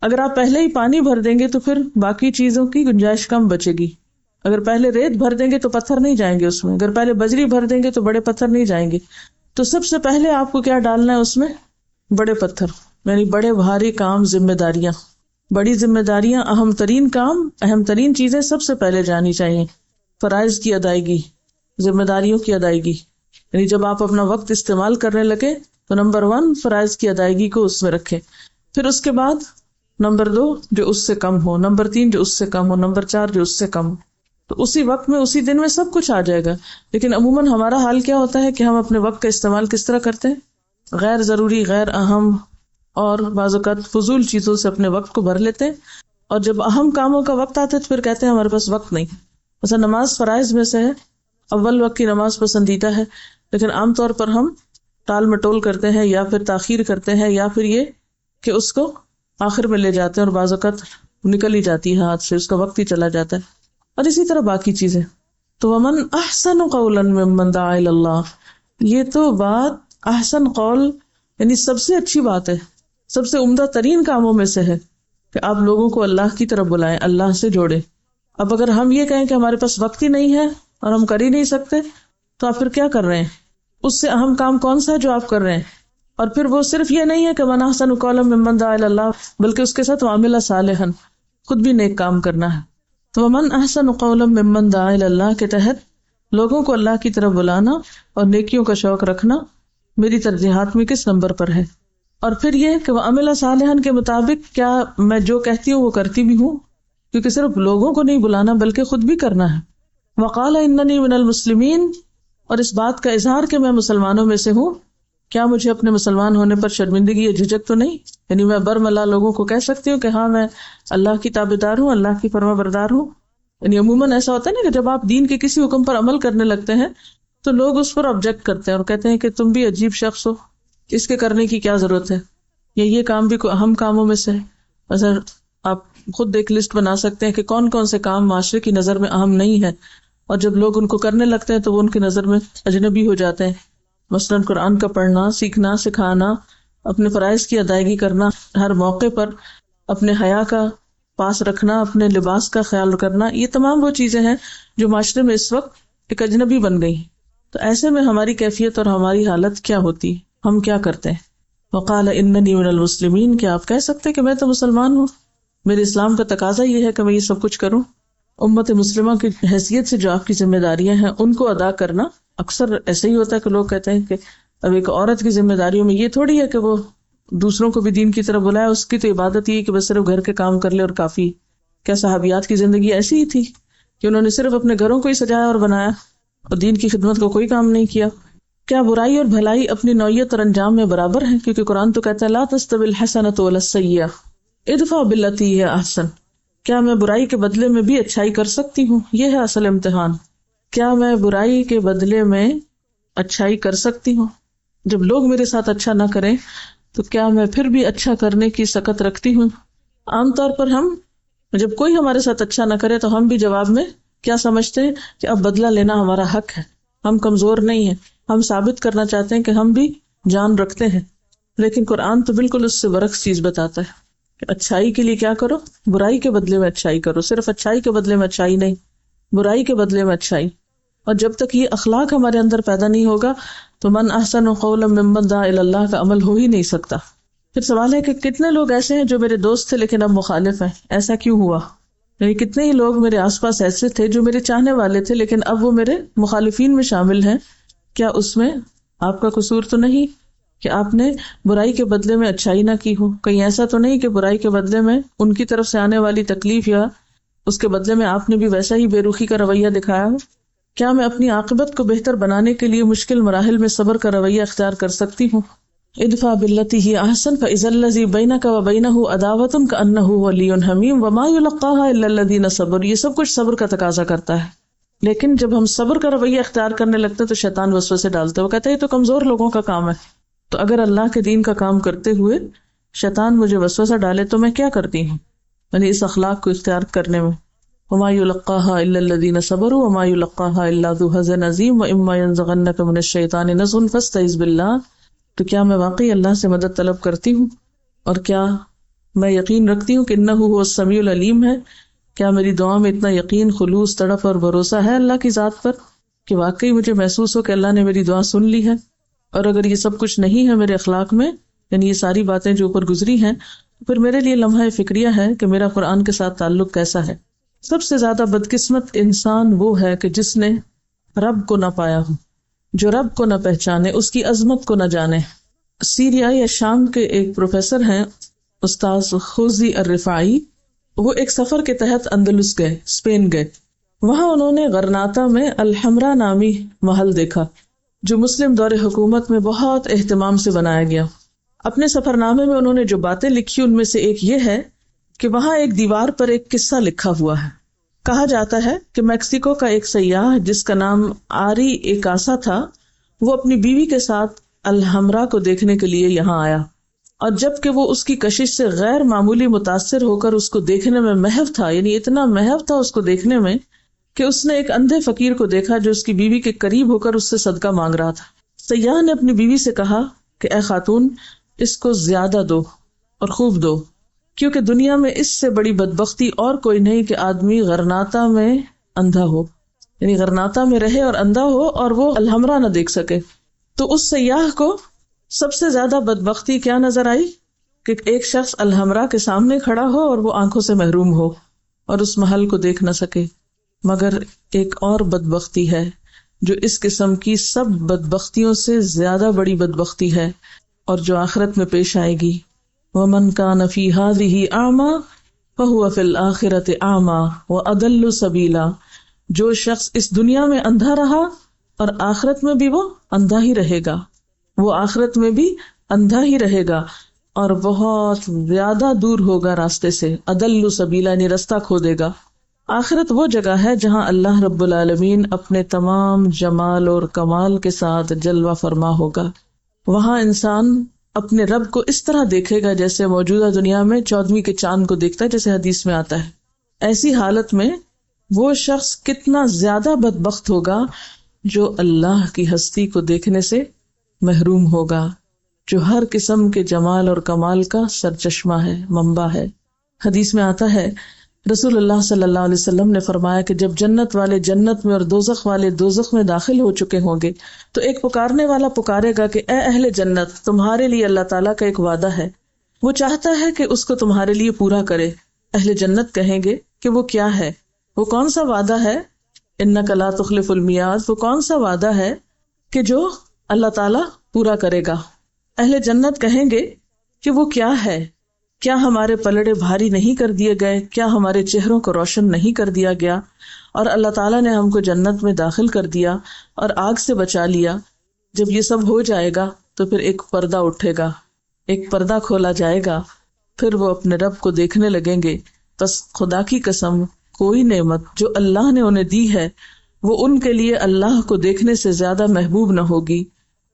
اگر آپ پہلے ہی پانی بھر دیں گے تو پھر باقی چیزوں کی گنجائش کم بچے گی۔ اگر پہلے ریت بھر دیں گے تو پتھر نہیں جائیں گے اس میں، اگر پہلے بجری بھر دیں گے تو بڑے پتھر نہیں جائیں گے۔ تو سب سے پہلے آپ کو کیا ڈالنا ہے اس میں؟ بڑے پتھر، یعنی بڑے بھاری کام، ذمہ داریاں، بڑی ذمہ داریاں، اہم ترین کام، اہم ترین چیزیں سب سے پہلے جانی چاہیے۔ فرائض کی ادائیگی، ذمہ داریوں کی ادائیگی، یعنی جب آپ اپنا وقت استعمال کرنے لگے تو نمبر 1 فرائض کی ادائیگی کو اس میں رکھیں، پھر اس کے بعد نمبر 2 جو اس سے کم ہو، نمبر 3 جو اس سے کم ہو، نمبر 4 جو اس سے کم ہو۔ تو اسی وقت میں اسی دن میں سب کچھ آ جائے گا۔ لیکن عموماً ہمارا حال کیا ہوتا ہے کہ ہم اپنے وقت کا استعمال کس طرح کرتے ہیں؟ غیر ضروری، غیر اہم اور بعض اوقات فضول چیزوں سے اپنے وقت کو بھر لیتے ہیں، اور جب اہم کاموں کا وقت آتا ہے تو پھر کہتے ہیں ہمارے پاس وقت نہیں۔ مثلا نماز فرائض میں سے ہے، اول وقت کی نماز پسندیدہ ہے، لیکن عام طور پر ہم ٹال مٹول کرتے ہیں یا پھر تاخیر کرتے ہیں، یا پھر یہ کہ اس کو آخر میں لے جاتے ہیں اور بعض اوقات نکل ہی جاتی ہے ہاتھ سے، اس کا وقت ہی چلا جاتا ہے، اور اسی طرح باقی چیزیں۔ تو ومن احسن قولا ممن دعا الی اللہ، یہ تو بات احسن قول یعنی سب سے اچھی بات ہے، سب سے عمدہ ترین کاموں میں سے ہے کہ آپ لوگوں کو اللہ کی طرف بلائیں، اللہ سے جوڑیں۔ اب اگر ہم یہ کہیں کہ ہمارے پاس وقت ہی نہیں ہے اور ہم کر ہی نہیں سکتے، تو آپ پھر کیا کر رہے ہیں؟ اس سے اہم کام کون سا ہے جو آپ کر رہے ہیں؟ اور پھر وہ صرف یہ نہیں ہے کہ من احسن قولا ممن دعا الی اللہ، بلکہ اس کے ساتھ وعمل صالحا، خود بھی نیک کام کرنا ہے۔ تو ومن احسن قولا ممن دعا الی اللہ کے تحت لوگوں کو اللہ کی طرف بلانا اور نیکیوں کا شوق رکھنا میری ترجیحات میں کس نمبر پر ہے؟ اور پھر یہ کہ وعمل صالحا کے مطابق کیا میں جو کہتی ہوں وہ کرتی بھی ہوں، کیونکہ صرف لوگوں کو نہیں بلانا بلکہ خود بھی کرنا ہے۔ وقال اننی من المسلمین، اور اس بات کا اظہار کہ میں مسلمانوں میں سے ہوں، کیا مجھے اپنے مسلمان ہونے پر شرمندگی یا جھجک تو نہیں؟ یعنی میں برملا لوگوں کو کہہ سکتی ہوں کہ ہاں میں اللہ کی تابعدار ہوں، اللہ کی فرما بردار ہوں۔ یعنی عموماً ایسا ہوتا ہے نا کہ جب آپ دین کے کسی حکم پر عمل کرنے لگتے ہیں تو لوگ اس پر آبجیکٹ کرتے ہیں اور کہتے ہیں کہ تم بھی عجیب شخص ہو، اس کے کرنے کی کیا ضرورت ہے، یا یہ کام بھی کوئی اہم کاموں میں سے ہے۔ مثلا آپ خود ایک لسٹ بنا سکتے ہیں کہ کون کون سے کام معاشرے کی نظر میں اہم نہیں ہے، اور جب لوگ ان کو کرنے لگتے ہیں تو وہ ان کی نظر میں اجنبی ہو جاتے ہیں۔ مثلاً قرآن کا پڑھنا، سیکھنا، سکھانا، اپنے فرائض کی ادائیگی کرنا، ہر موقع پر اپنے حیا کا پاس رکھنا، اپنے لباس کا خیال کرنا، یہ تمام وہ چیزیں ہیں جو معاشرے میں اس وقت ایک اجنبی بن گئی۔ تو ایسے میں ہماری کیفیت اور ہماری حالت کیا ہوتی، ہم کیا کرتے ہیں؟ وقال اننی من المسلمین، کیا آپ کہہ سکتے کہ میں تو مسلمان ہوں، میرے اسلام کا تقاضا یہ ہے کہ میں یہ سب کچھ کروں؟ امت مسلمہ کی حیثیت سے جو آپ کی ذمہ داریاں ہیں ان کو ادا کرنا، اکثر ایسے ہی ہوتا ہے کہ لوگ کہتے ہیں کہ اب ایک عورت کی ذمہ داریوں میں یہ تھوڑی ہے کہ وہ دوسروں کو بھی دین کی طرف بلائے، اس کی تو عبادت یہ کہ بس صرف گھر کے کام کر لے اور کافی۔ کیا صحابیات کی زندگی ایسی ہی تھی کہ انہوں نے صرف اپنے گھروں کو ہی سجایا اور بنایا اور دین کی خدمت کو کوئی کام نہیں کیا؟ کیا برائی اور بھلائی اپنی نوعیت اور انجام میں برابر ہیں؟ کیونکہ قرآن تو کہتا ہے لا تستوی الحسنۃ ولا السیئۃ ادفع بالتی ہی احسن۔ کیا میں برائی کے بدلے میں بھی اچھائی کر سکتی ہوں؟ یہ ہے اصل امتحان۔ کیا میں برائی کے بدلے میں اچھائی کر سکتی ہوں؟ جب لوگ میرے ساتھ اچھا نہ کریں تو کیا میں پھر بھی اچھا کرنے کی سکت رکھتی ہوں؟ عام طور پر ہم جب کوئی ہمارے ساتھ اچھا نہ کرے تو ہم بھی جواب میں کیا سمجھتے ہیں کہ اب بدلہ لینا ہمارا حق ہے، ہم کمزور نہیں ہیں، ہم ثابت کرنا چاہتے ہیں کہ ہم بھی جان رکھتے ہیں۔ لیکن قرآن تو بالکل اس سے برعکس چیز بتاتا ہے کہ اچھائی کے لیے کیا کرو؟ برائی کے بدلے میں اچھائی کرو، صرف اچھائی کے بدلے میں اچھائی نہیں، برائی کے بدلے میں اچھائی۔ اور جب تک یہ اخلاق ہمارے اندر پیدا نہیں ہوگا تو من احسن قولا ممن دعا الی اللہ کا عمل ہو ہی نہیں سکتا۔ پھر سوال ہے کہ کتنے لوگ ایسے ہیں جو میرے دوست تھے لیکن اب مخالف ہیں، ایسا کیوں ہوا؟ یعنی کتنے ہی لوگ میرے آس پاس ایسے تھے جو میرے چاہنے والے تھے لیکن اب وہ میرے مخالفین میں شامل ہیں، کیا اس میں آپ کا قصور تو نہیں کہ آپ نے برائی کے بدلے میں اچھائی نہ کی ہو؟ کہیں ایسا تو نہیں کہ برائی کے بدلے میں ان کی طرف سے آنے والی تکلیف یا اس کے بدلے میں آپ نے بھی ویسا ہی بے رخی کا رویہ دکھایا ہو؟ کیا میں اپنی عاقبت کو بہتر بنانے کے لیے مشکل مراحل میں صبر کا رویہ اختیار کر سکتی ہوں؟ ادفع باللتی ہی احسن فاذا الذی بینک وبینہ عداوۃ کأنہ ولی حمیم وما یلقاها الا الذین صبروا. یہ سب کچھ صبر کا تقاضا کرتا ہے، لیکن جب ہم صبر کا رویہ اختیار کرنے لگتے تو شیطان وسوسے ڈالتا ہے، وہ کہتا ہے یہ تو کمزور لوگوں کا کام ہے. تو اگر اللہ کے دین کا کام کرتے ہوئے شیطان مجھے وسوسہ ڈالے تو میں کیا کرتی ہوں، یعنی اس اخلاق کو اختیار کرنے میں. وما یلقاها الا الذین صبروا وما یلقاها الا ذو حظ عظیم واما ینزغنک من الشیطان نزغ فاستعذ باللہ. تو کیا میں واقعی اللہ سے مدد طلب کرتی ہوں، اور کیا میں یقین رکھتی ہوں کہ انہ هو السمیع العلیم ہے؟ کیا میری دعا میں اتنا یقین، خلوص، تڑپ اور بھروسہ ہے اللہ کی ذات پر کہ واقعی مجھے محسوس ہو کہ اللہ نے میری دعا سن لی ہے؟ اور اگر یہ سب کچھ نہیں ہے میرے اخلاق میں، یعنی یہ ساری باتیں جو اوپر گزری ہیں، پھر میرے لیے لمحہ فکریہ ہے کہ میرا قرآن کے ساتھ تعلق کیسا ہے. سب سے زیادہ بدقسمت انسان وہ ہے کہ جس نے رب کو نہ پایا ہو، جو رب کو نہ پہچانے، اس کی عظمت کو نہ جانے. سیریا یا شام کے ایک پروفیسر ہیں استاذ خوزی الرفاعی، وہ ایک سفر کے تحت اندلس گئے، اسپین گئے. وہاں انہوں نے غرناطہ میں الحمرا نامی محل دیکھا جو مسلم دور حکومت میں بہت اہتمام سے بنایا گیا. اپنے سفر نامے میں انہوں نے جو باتیں لکھی ان میں سے ایک یہ ہے کہ وہاں ایک دیوار پر ایک قصہ لکھا ہوا ہے. کہا جاتا ہے کہ میکسیکو کا ایک سیاح جس کا نام آری ایکاسا تھا، وہ اپنی بیوی کے ساتھ الحمرا کو دیکھنے کے لیے یہاں آیا، اور جب کہ وہ اس کی کشش سے غیر معمولی متاثر ہو کر اس کو دیکھنے میں محو تھا، یعنی اتنا محو تھا اس کو دیکھنے میں کہ اس نے ایک اندھے فقیر کو دیکھا جو اس کی بیوی کے قریب ہو کر اس سے صدقہ مانگ رہا تھا. سیاح نے اپنی بیوی سے کہا کہ اے خاتون، اس کو زیادہ دو اور خوب دو، کیونکہ دنیا میں اس سے بڑی بدبختی اور کوئی نہیں کہ آدمی غرناطہ میں اندھا ہو، یعنی غرناطہ میں رہے اور اندھا ہو اور وہ الحمرا نہ دیکھ سکے. تو اس سیاح کو سب سے زیادہ بدبختی کیا نظر آئی کہ ایک شخص الحمرا کے سامنے کھڑا ہو اور وہ آنکھوں سے محروم ہو اور اس محل کو دیکھ نہ سکے. مگر ایک اور بدبختی ہے جو اس قسم کی سب بدبختیوں سے زیادہ بڑی بدبختی ہے اور جو آخرت میں پیش آئے گی. وَمَنْ كَانَ فِي هَذِهِ أَعْمَى فَهُوَ فِي الْآخِرَةِ أَعْمَى وَأَضَلُّ سَبِيلًا. جو شخص اس دنیا میں اندھا رہا اور آخرت میں بھی وہ اندھا ہی رہے گا، وہ آخرت میں بھی اندھا ہی رہے گا اور بہت زیادہ دور ہوگا راستے سے. اضل سبیلا یعنی رستہ کھو دے گا. آخرت وہ جگہ ہے جہاں اللہ رب العالمین اپنے تمام جمال اور کمال کے ساتھ جلوہ فرما ہوگا. وہاں انسان اپنے رب کو اس طرح دیکھے گا جیسے موجودہ دنیا میں 14ویں کے چاند کو دیکھتا ہے، جیسے حدیث میں آتا ہے. ایسی حالت میں وہ شخص کتنا زیادہ بدبخت ہوگا جو اللہ کی ہستی کو دیکھنے سے محروم ہوگا، جو ہر قسم کے جمال اور کمال کا سرچشمہ ہے، منبع ہے. حدیث میں آتا ہے رسول اللہ صلی اللہ علیہ وسلم نے فرمایا کہ جب جنت والے جنت میں اور دوزخ والے دوزخ میں داخل ہو چکے ہوں گے تو ایک پکارنے والا پکارے گا کہ اے اہل جنت، تمہارے لیے اللہ تعالیٰ کا ایک وعدہ ہے، وہ چاہتا ہے کہ اس کو تمہارے لیے پورا کرے. اہل جنت کہیں گے کہ وہ کیا ہے، وہ کون سا وعدہ ہے؟ انک لا تخلف المیعاد، وہ کون سا وعدہ ہے کہ جو اللہ تعالیٰ پورا کرے گا. اہل جنت کہیں گے کہ وہ کیا ہے؟ کیا ہمارے پلڑے بھاری نہیں کر دیے گئے؟ کیا ہمارے چہروں کو روشن نہیں کر دیا گیا؟ اور اللہ تعالیٰ نے ہم کو جنت میں داخل کر دیا اور آگ سے بچا لیا. جب یہ سب ہو جائے گا تو پھر ایک پردہ اٹھے گا، ایک پردہ کھولا جائے گا، پھر وہ اپنے رب کو دیکھنے لگیں گے. بس خدا کی قسم کوئی نعمت جو اللہ نے انہیں دی ہے وہ ان کے لیے اللہ کو دیکھنے سے زیادہ محبوب نہ ہوگی،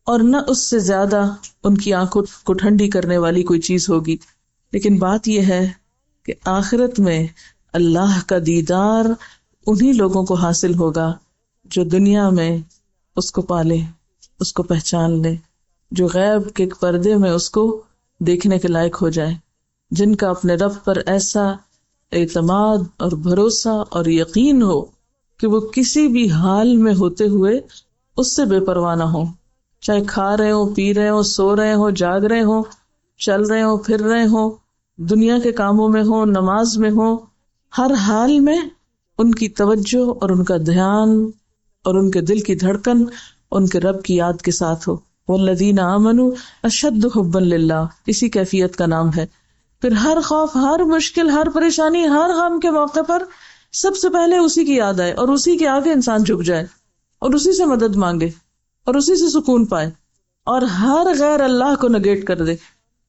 اور نہ اس سے زیادہ ان کی آنکھوں کو ٹھنڈی کرنے والی کوئی چیز ہوگی. لیکن بات یہ ہے کہ آخرت میں اللہ کا دیدار انہی لوگوں کو حاصل ہوگا جو دنیا میں اس کو پالے، اس کو پہچان لے، جو غیب کے پردے میں اس کو دیکھنے کے لائق ہو جائے، جن کا اپنے رب پر ایسا اعتماد اور بھروسہ اور یقین ہو کہ وہ کسی بھی حال میں ہوتے ہوئے اس سے بے پرواہ نہ ہو، چاہے کھا رہے ہوں، پی رہے ہوں، سو رہے ہوں، جاگ رہے ہوں، چل رہے ہوں، پھر رہے ہوں، دنیا کے کاموں میں ہوں، نماز میں ہوں، ہر حال میں ان کی توجہ اور ان کا دھیان اور ان کے دل کی دھڑکن ان کے رب کی یاد کے ساتھ ہو. والذین آمنوا اشد حبا للہ، اسی کیفیت کا نام ہے. پھر ہر خوف، ہر مشکل، ہر پریشانی، ہر غم کے موقع پر سب سے پہلے اسی کی یاد آئے اور اسی کے آگے انسان جھک جائے اور اسی سے مدد مانگے اور اسی سے سکون پائے. اور ہر غیر اللہ کو نگیٹ کر دے،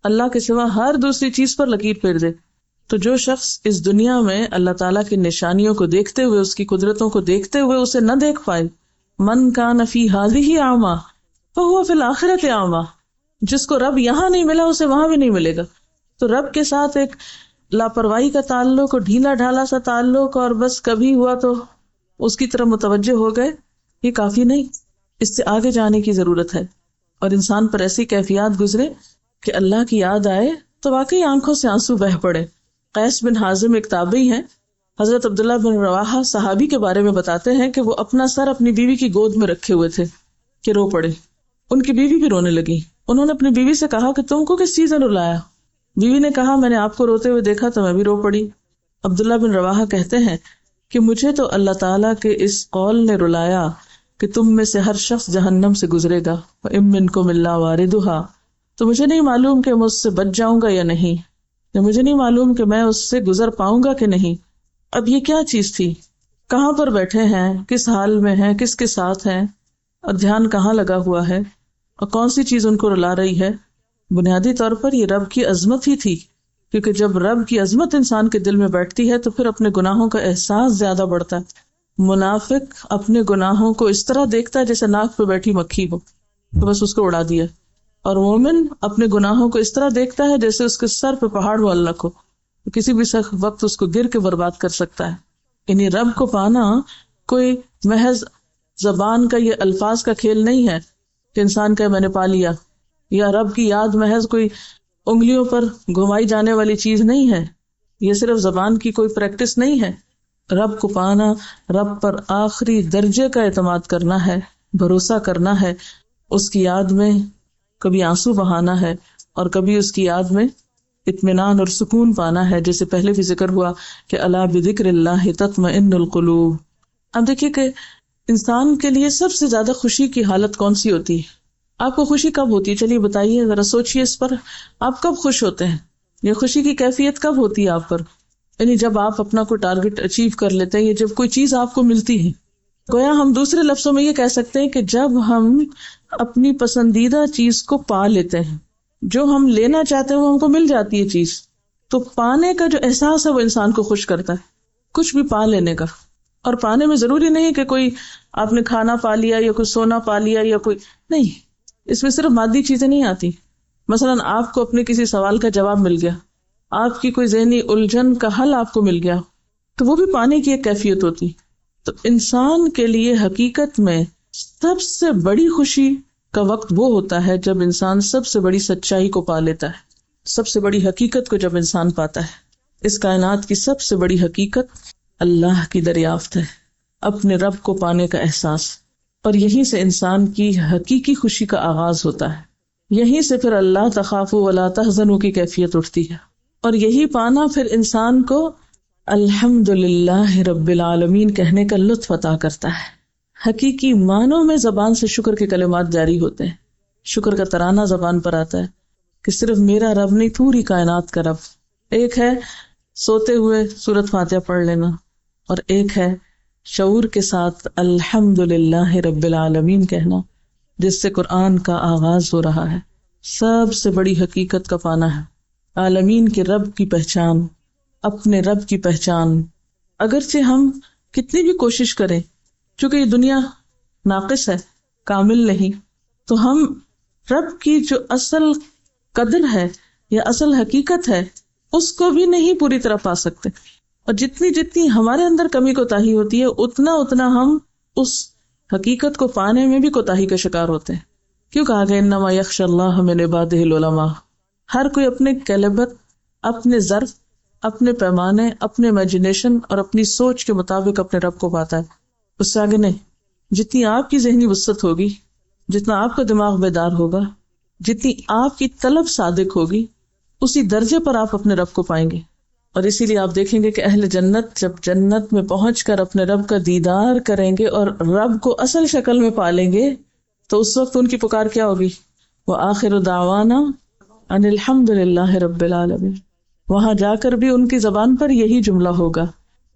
اللہ کے سوا ہر دوسری چیز پر لکیر پھیر دے. تو جو شخص اس دنیا میں اللہ تعالیٰ کی نشانیوں کو دیکھتے ہوئے، اس کی قدرتوں کو دیکھتے ہوئے اسے نہ دیکھ پائے، من کان فی ہذہ اعمی فہو فی الآخرۃ اعمی، جس کو رب یہاں نہیں ملا اسے وہاں بھی نہیں ملے گا. تو رب کے ساتھ ایک لاپرواہی کا تعلق اور ڈھیلا ڈھالا سا تعلق، اور بس کبھی ہوا تو اس کی طرف متوجہ ہو گئے، یہ کافی نہیں، اس سے آگے جانے کی ضرورت ہے. اور انسان پر ایسی کیفیات گزرے کہ اللہ کی یاد آئے تو واقعی آنکھوں سے آنسو بہہ پڑے. قیس بن حازم ایک تابعی ہیں، حضرت عبداللہ بن رواحہ صحابی کے بارے میں بتاتے ہیں کہ وہ اپنا سر اپنی بیوی کی گود میں رکھے ہوئے تھے کہ رو پڑے. ان کی بیوی بھی رونے لگی. انہوں نے اپنی بیوی سے کہا کہ تم کو کس چیز نے رلایا؟ بیوی نے کہا میں نے آپ کو روتے ہوئے دیکھا تو میں بھی رو پڑی. عبداللہ بن رواحہ کہتے ہیں کہ مجھے تو اللہ تعالیٰ کے اس قول نے رلایا کہ تم میں سے ہر شخص جہنم سے گزرے گا، وَإِن مِّنكُمْ إِلَّا وَارِدُهَا، تو مجھے نہیں معلوم کہ میں اس سے بچ جاؤں گا یا نہیں، یا مجھے نہیں معلوم کہ میں اس سے گزر پاؤں گا کہ نہیں. اب یہ کیا چیز تھی؟ کہاں پر بیٹھے ہیں، کس حال میں ہیں، کس کے ساتھ ہیں، اور دھیان کہاں لگا ہوا ہے، اور کون سی چیز ان کو رلا رہی ہے؟ بنیادی طور پر یہ رب کی عظمت ہی تھی، کیونکہ جب رب کی عظمت انسان کے دل میں بیٹھتی ہے تو پھر اپنے گناہوں کا احساس زیادہ بڑھتا ہے. منافق اپنے گناہوں کو اس طرح دیکھتا ہے جیسے ناک پہ بیٹھی مکھی ہو، تو بس اس کو اڑا دیا. اور مومن اپنے گناہوں کو اس طرح دیکھتا ہے جیسے اس کے سر پہ پہاڑ معلق ہو، کسی بھی وقت اس کو گر کے برباد کر سکتا ہے. یعنی رب کو پانا کوئی محض زبان کا یہ الفاظ کا کھیل نہیں ہے کہ انسان کہ میں نے پا لیا، یا رب کی یاد محض کوئی انگلیوں پر گھمائی جانے والی چیز نہیں ہے، یہ صرف زبان کی کوئی پریکٹس نہیں ہے. رب کو پانا رب پر آخری درجے کا اعتماد کرنا ہے، بھروسہ کرنا ہے، اس کی یاد میں کبھی آنسو بہانا ہے اور کبھی اس کی یاد میں اطمینان اور سکون پانا ہے، جیسے پہلے بھی ذکر ہوا کہ الا بذکر اللہ تطمئن القلوب. اب دیکھیے کہ انسان کے لیے سب سے زیادہ خوشی کی حالت کون سی ہوتی ہے؟ آپ کو خوشی کب ہوتی ہے؟ چلیے بتائیے، ذرا سوچئے اس پر. آپ کب خوش ہوتے ہیں؟ یہ خوشی کی کیفیت کب ہوتی ہے آپ پر؟ یعنی جب آپ اپنا کوئی ٹارگٹ اچیو کر لیتے ہیں، یا جب کوئی چیز آپ کو ملتی ہے. گویا ہم دوسرے لفظوں میں یہ کہہ سکتے ہیں کہ جب ہم اپنی پسندیدہ چیز کو پا لیتے ہیں، جو ہم لینا چاہتے ہیں وہ ہم کو مل جاتی ہے چیز، تو پانے کا جو احساس ہے وہ انسان کو خوش کرتا ہے، کچھ بھی پا لینے کا. اور پانے میں ضروری نہیں کہ کوئی آپ نے کھانا پا لیا یا کوئی سونا پا لیا یا کوئی نہیں، اس میں صرف مادی چیزیں نہیں آتی. مثلاً آپ کو اپنے کسی سوال کا جواب مل گیا، آپ کی کوئی ذہنی الجھن کا حل آپ کو مل گیا، تو وہ بھی پانے کی ایک کیفیت ہوتی. تو انسان کے لیے حقیقت میں سب سے بڑی خوشی کا وقت وہ ہوتا ہے جب انسان سب سے بڑی سچائی کو پا لیتا ہے، سب سے بڑی حقیقت کو جب انسان پاتا ہے. اس کائنات کی سب سے بڑی حقیقت اللہ کی دریافت ہے، اپنے رب کو پانے کا احساس، اور یہیں سے انسان کی حقیقی خوشی کا آغاز ہوتا ہے. یہیں سے پھر اللہ تخافوا ولا تحزنوا کی کیفیت اٹھتی ہے، اور یہی پانا پھر انسان کو الحمدللہ رب العالمین کہنے کا لطف عطا کرتا ہے. حقیقی معنوں میں زبان سے شکر کے کلمات جاری ہوتے ہیں، شکر کا ترانہ زبان پر آتا ہے کہ صرف میرا رب نہیں، پوری کائنات کا رب. ایک ہے سوتے ہوئے سورۃ فاتحہ پڑھ لینا، اور ایک ہے شعور کے ساتھ الحمدللہ رب العالمین کہنا، جس سے قرآن کا آغاز ہو رہا ہے. سب سے بڑی حقیقت کا پانا ہے، عالمین کے رب کی پہچان، اپنے رب کی پہچان. اگرچہ ہم کتنی بھی کوشش کریں، چونکہ یہ دنیا ناقص ہے، کامل نہیں، تو ہم رب کی جو اصل قدر ہے یا اصل حقیقت ہے اس کو بھی نہیں پوری طرح پا سکتے. اور جتنی جتنی ہمارے اندر کمی کوتاہی ہوتی ہے، اتنا اتنا ہم اس حقیقت کو پانے میں بھی کوتاہی کا شکار ہوتے ہیں. کیوں کہا گیا انما یخشی اللہ من عبادہ العلماء؟ ہر کوئی اپنے کیلیبر، اپنے ظرف، اپنے پیمانے، اپنے امیجنیشن اور اپنی سوچ کے مطابق اپنے رب کو پاتا ہے، اس سے آگے نہیں. جتنی آپ کی ذہنی وسعت ہوگی، جتنا آپ کا دماغ بیدار ہوگا، جتنی آپ کی طلب صادق ہوگی، اسی درجے پر آپ اپنے رب کو پائیں گے. اور اسی لیے آپ دیکھیں گے کہ اہل جنت جب جنت میں پہنچ کر اپنے رب کا دیدار کریں گے اور رب کو اصل شکل میں پالیں گے، تو اس وقت ان کی پکار کیا ہوگی؟ وآخر دعوانا ان الحمد للہ رب العالمین. وہاں جا کر بھی ان کی زبان پر یہی جملہ ہوگا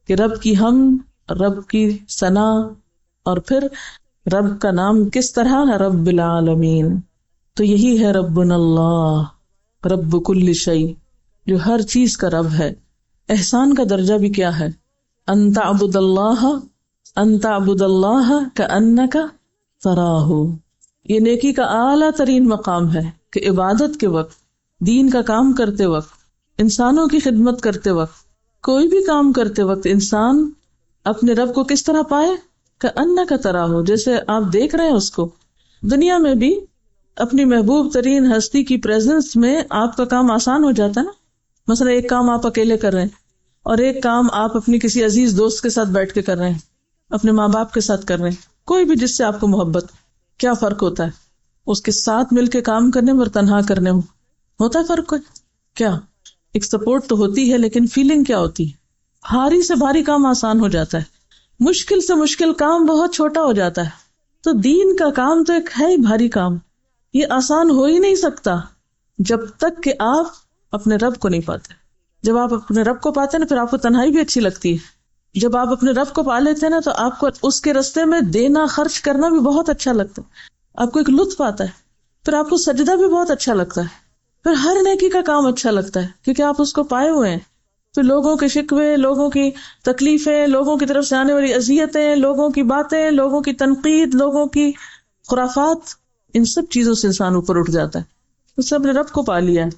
کہ رب کی حمد، رب کی ثنا، اور پھر رب کا نام کس طرح؟ رب العالمین. تو یہی ہے ربنا اللہ، رب کل شیء، جو ہر چیز کا رب ہے۔ احسان کا درجہ بھی کیا ہے؟ ان تعبد اللہ کأنک تراہ، یہ نیکی کا اعلیٰ ترین مقام ہے کہ عبادت کے وقت، دین کا کام کرتے وقت، انسانوں کی خدمت کرتے وقت، کوئی بھی کام کرتے وقت انسان اپنے رب کو کس طرح پائے؟ کأنک تراہ، جیسے آپ دیکھ رہے ہیں اس کو۔ دنیا میں بھی اپنی محبوب ترین ہستی کی پریزنس میں آپ کا کام آسان ہو جاتا ہے نا۔ مثلا ایک کام آپ اکیلے کر رہے ہیں اور ایک کام آپ اپنی کسی عزیز دوست کے ساتھ بیٹھ کے کر رہے ہیں، اپنے ماں باپ کے ساتھ کر رہے ہیں، کوئی بھی جس سے آپ کو محبت، کیا فرق ہوتا ہے اس کے ساتھ مل کے کام کرنے میں اور تنہا کرنے میں؟ ہوتا ہے فرق کوئی؟ کیا ایک سپورٹ تو ہوتی ہے، لیکن فیلنگ کیا ہوتی ہے؟ بھاری سے بھاری کام آسان ہو جاتا ہے، مشکل سے مشکل کام بہت چھوٹا ہو جاتا ہے۔ تو دین کا کام تو ایک ہے ہی بھاری کام، یہ آسان ہو ہی نہیں سکتا جب تک کہ آپ اپنے رب کو نہیں پاتے۔ جب آپ اپنے رب کو پاتے ہیں نا، پھر آپ کو تنہائی بھی اچھی لگتی ہے۔ جب آپ اپنے رب کو پا لیتے ہیں نا، تو آپ کو اس کے راستے میں دینا، خرچ کرنا بھی بہت اچھا لگتا ہے، آپ کو ایک لطف آتا ہے، پھر آپ کو سجدہ بھی بہت اچھا لگتا ہے، پھر ہر نیکی کا کام اچھا لگتا ہے، کیونکہ آپ اس کو پائے ہوئے ہیں۔ پھر لوگوں کے شکوے، لوگوں کی تکلیفیں، لوگوں کی طرف سے آنے والی اذیتیں، لوگوں کی باتیں، لوگوں کی تنقید، لوگوں کی خرافات، ان سب چیزوں سے انسان اوپر اٹھ جاتا ہے۔ اس نے اپنے رب کو پا لیا ہے،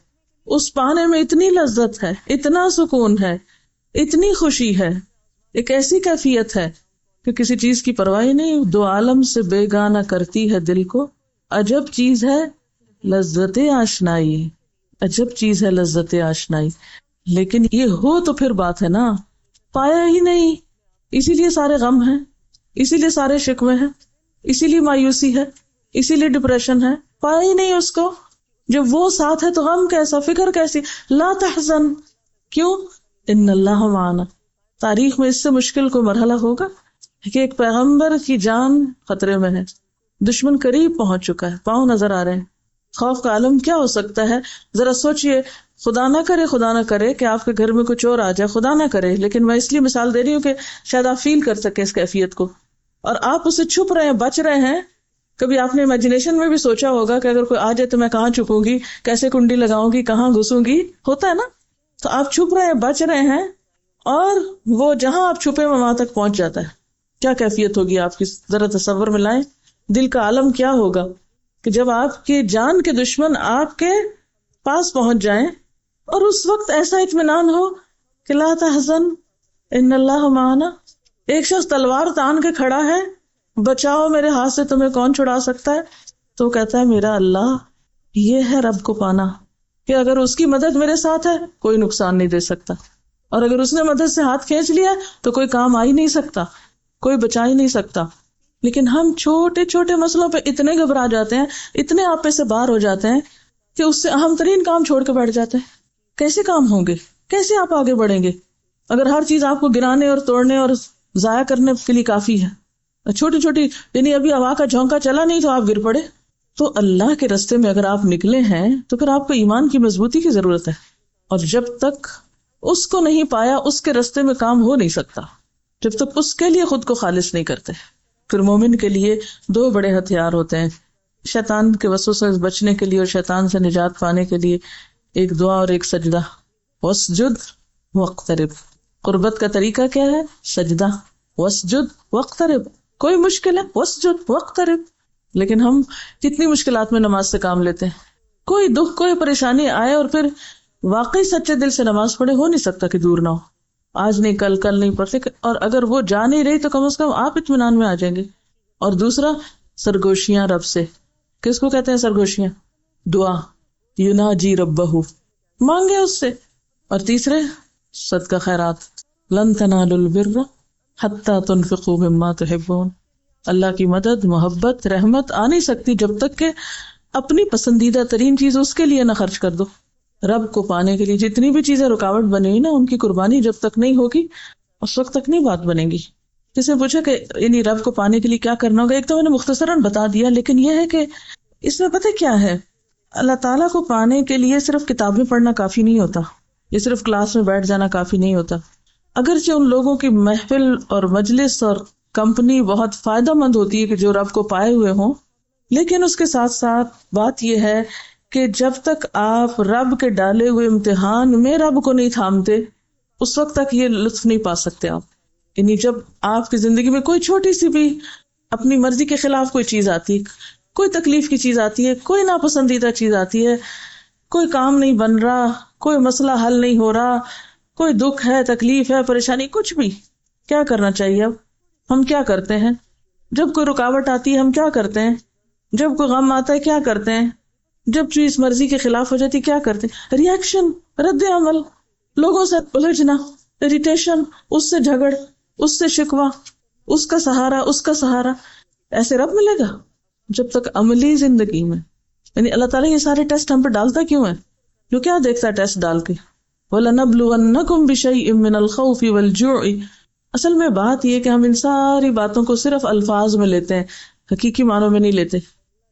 اس پانے میں اتنی لذت ہے، اتنا سکون ہے، اتنی خوشی ہے، ایک ایسی کیفیت ہے کہ کسی چیز کی پرواہ نہیں، دو عالم سے بیگانہ کرتی ہے دل کو، عجب چیز ہے لذت آشنائی، عجب چیز ہے لذت آشنائی۔ لیکن یہ ہو تو پھر بات ہے نا، پایا ہی نہیں، اسی لیے سارے غم ہیں، اسی لیے سارے شکوے ہیں، اسی لیے مایوسی ہے، اسی لیے ڈپریشن ہے، پایا ہی نہیں اس کو۔ جب وہ ساتھ ہے تو غم کیسا، فکر کیسی؟ لا تحزن، کیوں؟ ان اللہ معنا۔ تاریخ میں اس سے مشکل کوئی مرحلہ ہوگا کہ ایک پیغمبر کی جان خطرے میں ہے، دشمن قریب پہنچ چکا ہے، پاؤں نظر آ رہے ہیں، خوف کا عالم کیا ہو سکتا ہے؟ ذرا سوچئے، خدا نہ کرے کہ آپ کے گھر میں کچھ اور آ جائے، خدا نہ کرے، لیکن میں اس لیے مثال دے رہی ہوں کہ شاید آپ فیل کر سکیں اس کیفیت کو، اور آپ اسے چھپ رہے ہیں، بچ رہے ہیں۔ کبھی آپ نے امیجنیشن میں بھی سوچا ہوگا کہ اگر کوئی آ جائے تو میں کہاں چھپوں گی، کیسے کنڈی لگاؤں گی، کہاں گھسوں گی؟ ہوتا ہے نا۔ تو آپ چھپ رہے ہیں، بچ رہے ہیں، اور وہ جہاں آپ چھپے ہوئے وہاں تک پہنچ جاتا ہے۔ کیا کیفیت ہوگی آپ کی؟ ذرا تصور میں لائیں، دل کا عالم کیا ہوگا کہ جب آپ کی جان کے دشمن آپ کے پاس پہنچ جائیں اور اس وقت ایسا اطمینان ہو کہ لا تحزن ان اللہ معنا۔ ایک شخص تلوار تان کے کھڑا ہے، بچاؤ میرے ہاتھ سے، تمہیں کون چھڑا سکتا ہے؟ تو کہتا ہے میرا اللہ۔ یہ ہے رب کو پانا کہ اگر اس کی مدد میرے ساتھ ہے کوئی نقصان نہیں دے سکتا، اور اگر اس نے مدد سے ہاتھ کھینچ لیا تو کوئی کام آ ہی نہیں سکتا، کوئی بچا ہی نہیں سکتا۔ لیکن ہم چھوٹے چھوٹے مسئلوں پہ اتنے گھبرا جاتے ہیں، اتنے آپے سے باہر ہو جاتے ہیں کہ اس سے اہم ترین کام چھوڑ کے بیٹھ جاتے ہیں۔ کیسے کام ہوں گے؟ کیسے آپ آگے بڑھیں گے اگر ہر چیز آپ کو گرانے اور توڑنے اور ضائع کرنے کے لیے کافی ہے؟ چھوٹی چھوٹی، یعنی ابھی ہوا کا جھونکا چلا نہیں تو آپ گر پڑے۔ تو اللہ کے راستے میں اگر آپ نکلے ہیں تو پھر آپ کو ایمان کی مضبوطی کی ضرورت ہے، اور جب تک اس کو نہیں پایا اس کے راستے میں کام ہو نہیں سکتا، جب تک اس کے لیے خود کو خالص نہیں کرتے۔ پھر مومن کے لیے دو بڑے ہتھیار ہوتے ہیں شیطان کے وسوسے سے بچنے کے لیے اور شیطان سے نجات پانے کے لیے، ایک دعا اور ایک سجدہ۔ واسجد واقترب، قربت کا طریقہ کیا ہے؟ سجدہ۔ واسجد واقترب، کوئی مشکل ہے؟ واسجد واقترب۔ لیکن ہم کتنی مشکلات میں نماز سے کام لیتے ہیں، کوئی دکھ کوئی پریشانی آئے اور پھر واقعی سچے دل سے نماز پڑھے، ہو نہیں سکتا کہ دور نہ ہو، آج نہیں کل نہیں پڑھتے، اور اگر وہ جا نہیں رہی تو کم از کم آپ اطمینان میں آ جائیں گے۔ اور دوسرا سرگوشیاں رب سے۔ کس کو کہتے ہیں سرگوشیاں؟ دعا، یناجی ربہ، مانگے اس سے۔ اور تیسرے صدقہ خیرات، لن تنالوا البر حتی تنفقوا مما تحبون۔ اللہ کی مدد، محبت، رحمت آ نہیں سکتی جب تک کہ اپنی پسندیدہ ترین چیز اس کے لیے نہ خرچ کر دو۔ رب کو پانے کے لیے جتنی بھی چیزیں رکاوٹ بنی ہوئی نا، ان کی قربانی جب تک نہیں ہوگی اس وقت تک نہیں بات بنے گی۔ کسی نے پوچھا کہ یعنی رب کو پانے کے لیے کیا کرنا ہوگا؟ ایک تو میں نے مختصراً بتا دیا، لیکن یہ ہے کہ اس میں پتہ کیا ہے، اللہ تعالیٰ کو پانے کے لیے صرف کتابیں پڑھنا کافی نہیں ہوتا، یہ صرف کلاس میں بیٹھ جانا کافی نہیں ہوتا۔ اگرچہ ان لوگوں کی محفل اور مجلس اور کمپنی بہت فائدہ مند ہوتی ہے کہ جو رب کو پائے ہوئے ہوں، لیکن اس کے ساتھ ساتھ بات یہ ہے کہ جب تک آپ رب کے ڈالے ہوئے امتحان میں رب کو نہیں تھامتے اس وقت تک یہ لطف نہیں پا سکتے آپ. یعنی جب آپ کی زندگی میں کوئی چھوٹی سی بھی اپنی مرضی کے خلاف کوئی چیز آتی ہے، کوئی تکلیف کی چیز آتی ہے، کوئی ناپسندیدہ چیز آتی ہے، کوئی کام نہیں بن رہا، کوئی مسئلہ حل نہیں ہو رہا، کوئی دکھ ہے، تکلیف ہے، پریشانی، کچھ بھی، کیا کرنا چاہیے؟ اب ہم کیا کرتے ہیں؟ جب کوئی رکاوٹ آتی ہے ہم کیا کرتے ہیں؟ جب کوئی غم آتا ہے کیا کرتے ہیں؟ جب چیز مرضی کے خلاف ہو جاتی کیا کرتے ہیں؟ ریئیکشن، رد عمل، لوگوں سے الجھنا، اریٹیشن، اس سے جھگڑ، اس سے شکوہ، اس کا سہارا. ایسے رب ملے گا؟ جب تک عملی زندگی میں، یعنی اللہ تعالیٰ یہ سارے ٹیسٹ ہم پہ ڈالتا کیوں ہے؟ جو کیا دیکھتا ہے ٹیسٹ ڈال کے؟ وَلَنَبْلُوَنَّكُمْ بِشَيْءٍ مِّنَ الْخَوْفِ وَالْجُوعِ. اصل میں بات یہ کہ ہم ان ساری باتوں کو صرف الفاظ میں لیتے ہیں، حقیقی معنوں میں نہیں لیتے.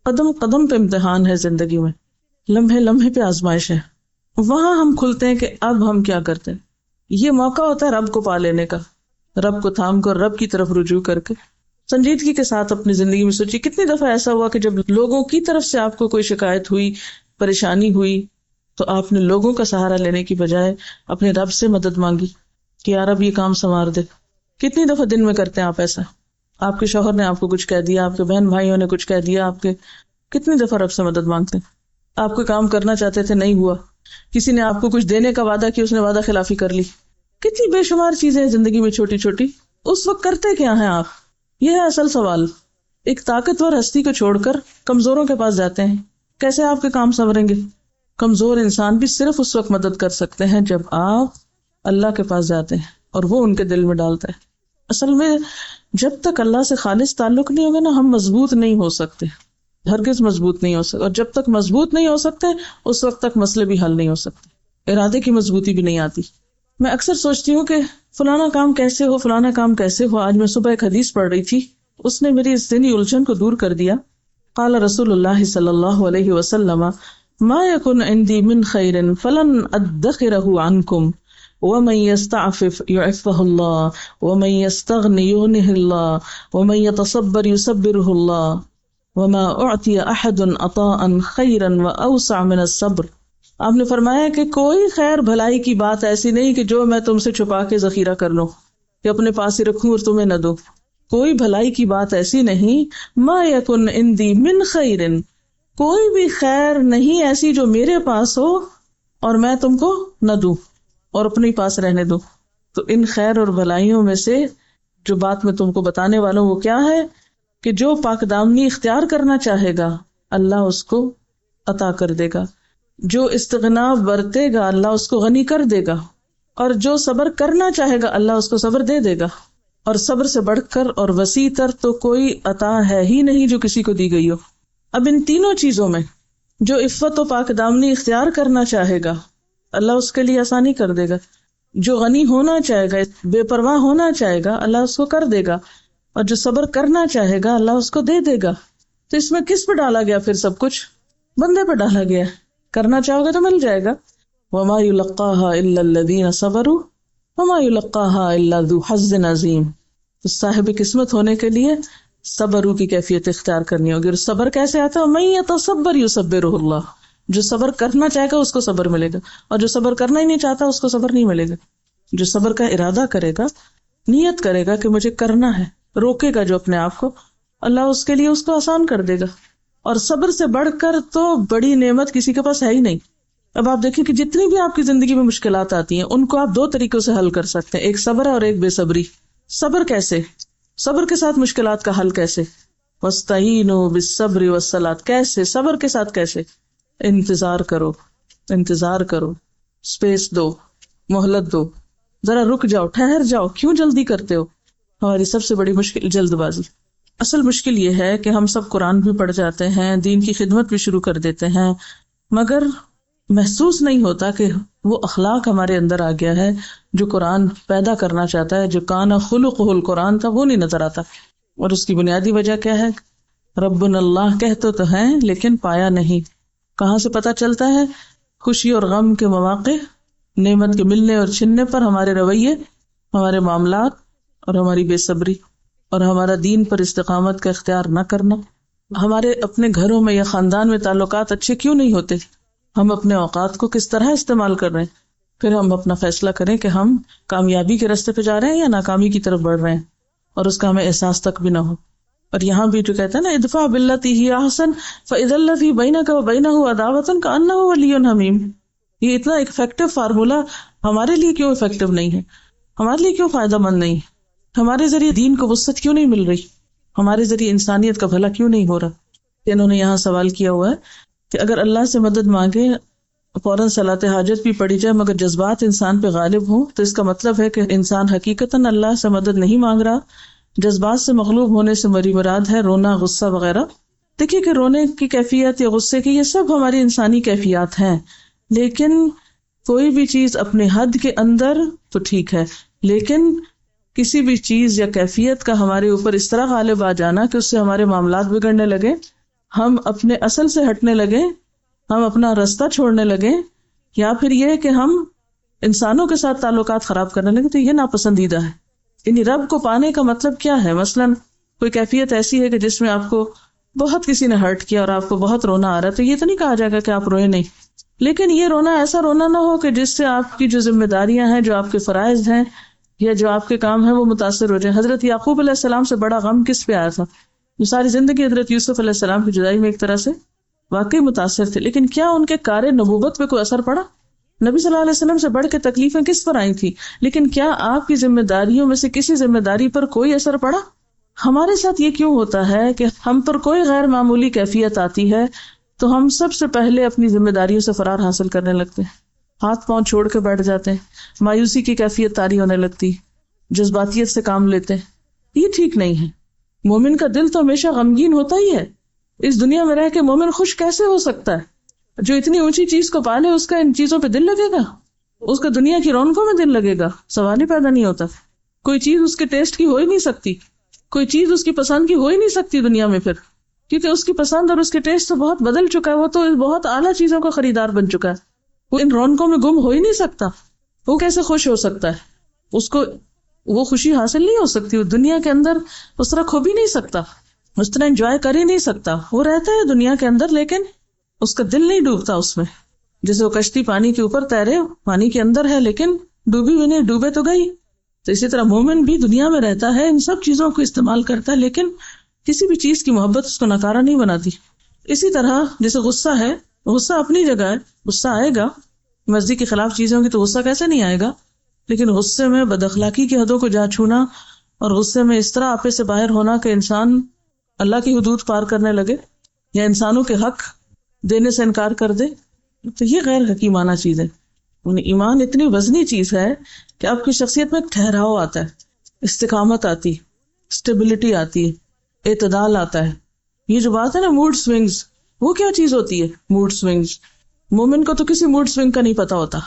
قدم قدم پہ امتحان ہے زندگی میں، لمحے لمحے پہ آزمائش ہے. وہاں ہم کھلتے ہیں کہ اب ہم کیا کرتے ہیں. یہ موقع ہوتا ہے رب کو پا لینے کا، رب کو تھام کر رب کی طرف رجوع کر کے. سنجیدگی کے ساتھ اپنی زندگی میں سوچیے کتنی دفعہ ایسا ہوا کہ جب لوگوں کی طرف سے آپ کو کوئی شکایت ہوئی، پریشانی ہوئی، تو آپ نے لوگوں کا سہارا لینے کی بجائے اپنے رب سے مدد مانگی کہ یار اب یہ کام سنوار دے. کتنی دفعہ دن میں کرتے ہیں آپ ایسا؟ آپ کے شوہر نے آپ کو کچھ کہہ دیا، آپ کے بہن بھائیوں نے کچھ کہہ دیا، آپ کے کتنی دفعہ رب سے مدد مانگتے ہیں؟ آپ کوئی کام کرنا چاہتے تھے، نہیں ہوا، کسی نے آپ کو کچھ دینے کا وعدہ کیا، اس نے وعدہ خلافی کر لی. کتنی بے شمار چیزیں ہیں زندگی میں چھوٹی چھوٹی. اس وقت کرتے کیا ہیں آپ؟ یہ ہے اصل سوال. ایک طاقتور ہستی کو چھوڑ کر کمزوروں کے پاس جاتے ہیں، کیسے آپ کے کام سنوریں گے؟ کمزور انسان بھی صرف اس وقت مدد کر سکتے ہیں جب آپ اللہ کے پاس جاتے ہیں اور وہ ان کے دل میں ڈالتا ہے. اصل میں جب تک اللہ سے خالص تعلق نہیں ہوگا نا، ہم مضبوط نہیں ہو سکتے، ہرگز مضبوط نہیں ہو سکتے. اور جب تک مضبوط نہیں ہو سکتے اس وقت تک مسئلے بھی حل نہیں ہو سکتے، ارادے کی مضبوطی بھی نہیں آتی. میں اکثر سوچتی ہوں کہ فلانا کام کیسے ہو، فلانا کام کیسے ہو. آج میں صبح ایک حدیث پڑھ رہی تھی، اس نے میری اس ذہنی الجھن کو دور کر دیا. قال رسول اللہ صلی اللہ علیہ وسلم ما يكن عندي من خير فلن ادخره عنكم ومن يستعفف يعفه الله ومن يستغني يغنه الله ومن يتصبر يصبره الله وما اعطي احد عطاء خيرا واوسع من الصبر. آپ نے فرمایا کہ کوئی خیر بھلائی کی بات ایسی نہیں کہ جو میں تم سے چھپا کے ذخیرہ کر لوں کہ اپنے پاس ہی رکھوں اور تمہیں نہ دوں. کوئی بھلائی کی بات ایسی نہیں، ما یکن عندی من خیر، کوئی بھی خیر نہیں ایسی جو میرے پاس ہو اور میں تم کو نہ دوں اور اپنے پاس رہنے دوں. تو ان خیر اور بھلائیوں میں سے جو بات میں تم کو بتانے والا ہوں وہ کیا ہے کہ جو پاک دامنی اختیار کرنا چاہے گا اللہ اس کو عطا کر دے گا، جو استغنا برتے گا اللہ اس کو غنی کر دے گا، اور جو صبر کرنا چاہے گا اللہ اس کو صبر دے دے گا. اور صبر سے بڑھ کر اور وسیع تر تو کوئی عطا ہے ہی نہیں جو کسی کو دی گئی ہو. اب ان تینوں چیزوں میں جو عفت و پاک دامنی اختیار کرنا چاہے گا اللہ اس کے لیے آسانی کر دے گا، جو غنی ہونا چاہے گا، بے پرواہ ہونا چاہے گا اللہ اس کو کر دے گا، اور جو صبر کرنا چاہے گا اللہ اس کو دے دے گا. تو اس میں کس پہ ڈالا گیا؟ پھر سب کچھ بندے پہ ڈالا گیا. کرنا چاہو گے تو مل جائے گا. وَمَا يُلَقَّاهَا إِلَّا الَّذِينَ صَبَرُوا وَمَا يُلَقَّاهَا إِلَّا ذُو حَظٍّ عَظِيمٍ. تو صاحب قسمت ہونے کے لیے صبرو کی کیفیت اختیار کرنی ہوگی. اور صبر کیسے آتا ہے؟ وَمَن يَتَصَبَّرْ يُصَبِّرْهُ اللَّهُ. جو صبر کرنا چاہے گا اس کو صبر ملے گا، اور جو صبر کرنا ہی نہیں چاہتا اس کو صبر نہیں ملے گا. جو صبر کا ارادہ کرے گا، نیت کرے گا کہ مجھے کرنا ہے، روکے گا جو اپنے آپ کو، اللہ اس کے لیے اس کو آسان کر دے گا. اور صبر سے بڑھ کر تو بڑی نعمت کسی کے پاس ہے ہی نہیں. اب آپ دیکھیں کہ جتنی بھی آپ کی زندگی میں مشکلات آتی ہیں ان کو آپ دو طریقوں سے حل کر سکتے ہیں، ایک صبر ہے اور ایک بے صبری. صبر کیسے؟ صبر کے ساتھ مشکلات کا حل کیسے؟ وَاسْتَعِینُوا بِالصَّبْرِ وَالصَّلَاةِ. کیسے؟ صبر کے ساتھ کیسے؟ انتظار کرو، انتظار کرو، اسپیس دو، مہلت دو، ذرا رک جاؤ، ٹھہر جاؤ. کیوں جلدی کرتے ہو؟ ہماری سب سے بڑی مشکل جلد بازی. اصل مشکل یہ ہے کہ ہم سب قرآن بھی پڑھ جاتے ہیں، دین کی خدمت بھی شروع کر دیتے ہیں، مگر محسوس نہیں ہوتا کہ وہ اخلاق ہمارے اندر آ گیا ہے جو قرآن پیدا کرنا چاہتا ہے، جو کان خلقہ القرآن تھا وہ نہیں نظر آتا. اور اس کی بنیادی وجہ کیا ہے؟ ربنا اللہ کہتے تو ہیں لیکن پایا نہیں. کہاں سے پتہ چلتا ہے؟ خوشی اور غم کے مواقع، نعمت کے ملنے اور چھننے پر ہمارے رویے، ہمارے معاملات اور ہماری بے صبری اور ہمارا دین پر استقامت کا اختیار نہ کرنا ہمارے اپنے گھروں میں یا خاندان میں تعلقات اچھے کیوں نہیں ہوتے؟ ہم اپنے اوقات کو کس طرح استعمال کر رہے ہیں؟ پھر ہم اپنا فیصلہ کریں کہ ہم کامیابی کے راستے پہ جا رہے ہیں یا ناکامی کی طرف بڑھ رہے ہیں، اور اس کا ہمیں احساس تک بھی نہ ہو۔ اور یہاں بھی جو کہتا ہے نا ادفع باللتی ہی احسن فاذا الذی بینک وبینہ عداوۃ کأنہ ولی حمیم، یہ اتنا افیکٹو فارمولا ہمارے لیے کیوں افیکٹو نہیں ہے؟ ہمارے لیے کیوں فائدہ مند نہیں ہے؟ ہمارے ذریعے دین کو وسعت کیوں نہیں مل رہی؟ ہمارے ذریعے انسانیت کا بھلا کیوں نہیں ہو رہا؟ انہوں نے یہاں سوال کیا ہوا ہے کہ اگر اللہ سے مدد مانگے، فوراً صلاۃ حاجت بھی پڑھی جائے، مگر جذبات انسان پہ غالب ہوں، تو اس کا مطلب ہے کہ انسان حقیقتاً اللہ سے مدد نہیں مانگ رہا، جذبات سے مغلوب ہونے سے مراد ہے رونا، غصہ وغیرہ۔ دیکھیے کہ رونے کی کیفیت یا غصے کی، یہ سب ہماری انسانی کیفیات ہیں، لیکن کوئی بھی چیز اپنے حد کے اندر تو ٹھیک ہے، لیکن کسی بھی چیز یا کیفیت کا ہمارے اوپر اس طرح غالب آ جانا کہ اس سے ہمارے معاملات بگڑنے لگے، ہم اپنے اصل سے ہٹنے لگے، ہم اپنا راستہ چھوڑنے لگے، یا پھر یہ کہ ہم انسانوں کے ساتھ تعلقات خراب کرنے لگے، تو یہ ناپسندیدہ ہے۔ یعنی رب کو پانے کا مطلب کیا ہے؟ مثلاً کوئی کیفیت ایسی ہے کہ جس میں آپ کو بہت کسی نے ہرٹ کیا اور آپ کو بہت رونا آ رہا ہے، تو یہ تو نہیں کہا جائے گا کہ آپ روئے نہیں، لیکن یہ رونا ایسا رونا نہ ہو کہ جس سے آپ کی جو ذمہ داریاں ہیں، جو آپ کے فرائض ہیں یا جو آپ کے کام ہیں، وہ متاثر ہو جائیں۔ حضرت یعقوب علیہ السلام سے بڑا غم کس پہ آیا تھا؟ جو ساری زندگی حضرت یوسف علیہ السلام کی جدائی میں ایک طرح سے واقعی متاثر تھے، لیکن کیا ان کے کار نبوت پہ کوئی اثر پڑا؟ نبی صلی اللہ علیہ وسلم سے بڑھ کے تکلیفیں کس پر آئی تھی، لیکن کیا آپ کی ذمہ داریوں میں سے کسی ذمہ داری پر کوئی اثر پڑا؟ ہمارے ساتھ یہ کیوں ہوتا ہے کہ ہم پر کوئی غیر معمولی کیفیت آتی ہے تو ہم سب سے پہلے اپنی ذمہ داریوں سے فرار حاصل کرنے لگتے ہیں، ہاتھ پاؤں چھوڑ کے بیٹھ جاتے ہیں، مایوسی کی کیفیت طاری ہونے لگتی، جذباتیت سے کام لیتے ہیں۔ یہ ٹھیک نہیں ہے۔ مومن کا دل تو ہمیشہ غمگین ہوتا ہی ہے۔ اس دنیا میں رہ کے مومن خوش کیسے ہو سکتا ہے؟ جو اتنی اونچی چیز کو پالے، اس کا ان چیزوں پہ دل لگے گا؟ اس کا دنیا کی رونقوں میں دل لگے گا؟ سوال ہی پیدا نہیں ہوتا۔ کوئی چیز اس کے ٹیسٹ کی ہو ہی نہیں سکتی، کوئی چیز اس کی پسند کی ہو ہی نہیں سکتی دنیا میں، پھر کیونکہ اس کی پسند اور اس کے ٹیسٹ تو بہت بدل چکا ہے، وہ تو بہت اعلیٰ چیزوں کا خریدار بن چکا ہے، وہ ان رونقوں میں گم ہو ہی نہیں سکتا۔ وہ کیسے خوش ہو سکتا ہے؟ اس کو وہ خوشی حاصل نہیں ہو سکتی، وہ دنیا کے اندر اس طرح کھو بھی نہیں سکتا، اس طرح انجوائے کر ہی نہیں سکتا۔ وہ رہتا ہے دنیا کے اندر لیکن اس کا دل نہیں ڈوبتا اس میں، جیسے وہ کشتی پانی کے اوپر تیرے، پانی کے اندر ہے لیکن ڈوبی بھی نہیں، ڈوبے تو گئی۔ تو اسی طرح مومن بھی دنیا میں رہتا ہے، ان سب چیزوں کو استعمال کرتا ہے، لیکن کسی بھی چیز کی محبت اس کو ناکارہ نہیں بناتی۔ اسی طرح جیسے غصہ ہے، غصہ اپنی جگہ ہے، غصہ آئے گا، مرضی کے خلاف چیزیں ہوں گی تو غصہ کیسے نہیں آئے گا، لیکن غصے میں بد اخلاقی کی حدوں کو جا چھونا اور غصے میں اس طرح آپے سے باہر ہونا کہ انسان اللہ کی حدود پار کرنے لگے یا انسانوں کے حق دینے سے انکار کر دے، تو یہ غیر حکیمانہ چیز ہے۔ ایمان اتنی وزنی چیز ہے کہ آپ کی شخصیت میں ایک ٹھہراؤ آتا ہے، استقامت آتی، اسٹیبلٹی آتی ہے، اعتدال آتا ہے۔ یہ جو بات ہے نا موڈ سوئنگز، وہ کیا چیز ہوتی ہے؟ موڈ سوئنگز مومن کو تو کسی موڈ سوئنگ کا نہیں پتا ہوتا۔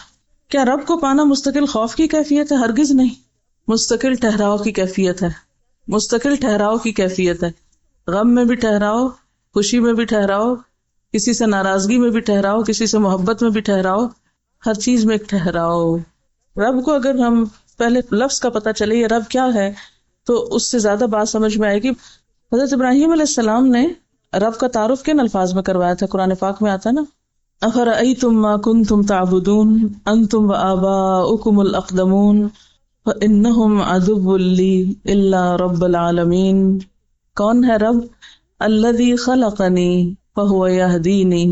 کیا رب کو پانا مستقل خوف کی کیفیت ہے؟ ہرگز نہیں، مستقل ٹھہراؤ کی کیفیت ہے، مستقل ٹھہراؤ کی کیفیت ہے۔ غم میں بھی ٹھہراؤ، خوشی میں بھی ٹھہراؤ، کسی سے ناراضگی میں بھی ٹھہراؤ، کسی سے محبت میں بھی ٹھہراؤ، ہر چیز میں ایک ٹھہراؤ۔ رب کو اگر ہم پہلے لفظ کا پتہ چلے یہ رب کیا ہے تو اس سے زیادہ بات سمجھ میں آئے گی۔ حضرت ابراہیم علیہ السلام نے رب کا تعارف کن الفاظ میں کروایا تھا؟ قرآن پاک میں آتا ہے نا، افرأیتم ما کنتم تعبدون انتم وآباؤکم الاقدمون فانہم عدو لی الا رب العالمین۔ کون ہے رب؟ الذی خلقنی فہو یہدینی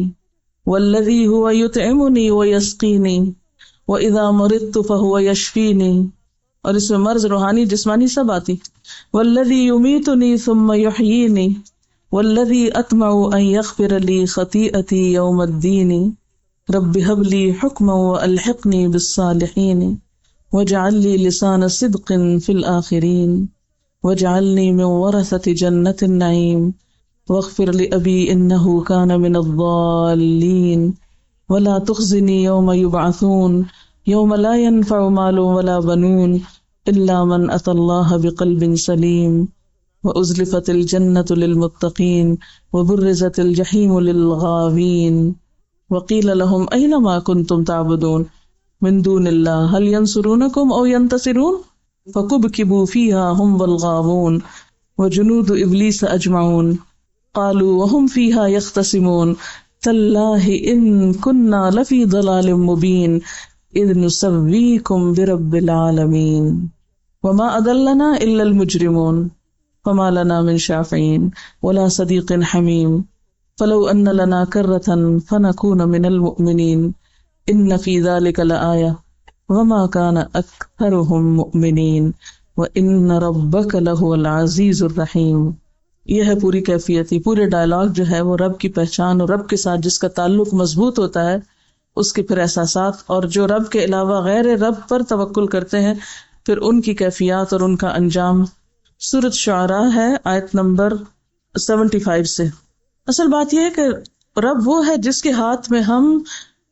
والذی هو یطعمنی ویسقینی وَإِذَا مَرِضْتُ فَهُوَ يَشْفِينِي، اور اس میں مرض روحانی جسمانی سب آتی۔ وَالَّذِي يُمِيتُنِي ثُمَّ يُحْيِينِي وَالَّذِي أَطْمَعُ أَن يَغْفِرَ لِي خَطِيئَتِي يَوْمَ الدِّينِ رَبِّ هَبْ لِي حُكْمًا وَأَلْحِقْنِي بِالصَّالِحِينَ وَاجْعَل لِّي لِسَانَ صِدْقٍ فِي الْآخِرِينَ وَاجْعَلْنِي مِن وَرَثَةِ جَنَّةِ النَّعِيمِ وَاغْفِرْ لِأَبِي إِنَّهُ كَانَ مِنَ الضَّالِّينَ وَلَا تُخْزِنِي يَوْمَ يُبْعَثُونَ يَوْمَ لَا يَنفَعُ مَالٌ وَلَا بَنُونَ إِلَّا مَنْ أَتَى اللَّهَ بِقَلْبٍ سَلِيمٍ وَأُزْلِفَتِ الْجَنَّةُ لِلْمُتَّقِينَ وَبُرِّزَتِ الْجَحِيمُ لِلْغَاوِينَ وَقِيلَ لَهُمْ أَيْنَ مَا كُنْتُمْ تَعْبُدُونَ مِن دُونِ اللَّهِ هَلْ يَنْصُرُونَكُمْ أَوْ يَنْتَصِرُونَ فَكُبْكِبُوا فِيهَا هُمْ وَالْغَاوُونَ وَجُنُودُ إِبْلِيسَ أَجْمَعُونَ قالوا وهم فيها يختصمون تالله إن كنا لفي ضلال مبين إذ نسويكم برب العالمين وما أضلنا إلا المجرمون فما لنا من شافعين ولا صديق حميم فلو أن لنا كرة فنكون من المؤمنين إن في ذلك لآية وما كان أكثرهم مؤمنين وإن ربك لهو العزيز الرحيم. یہ ہے پوری کیفیت. پورے ڈائلاگ جو ہے وہ رب کی پہچان اور رب کے ساتھ جس کا تعلق مضبوط ہوتا ہے اس کے پھر احساسات، اور جو رب کے علاوہ غیر رب پر توکل کرتے ہیں پھر ان کی کیفیات اور ان کا انجام. سورۃ شعراء ہے آیت نمبر 75 سے. اصل بات یہ ہے کہ رب وہ ہے جس کے ہاتھ میں ہم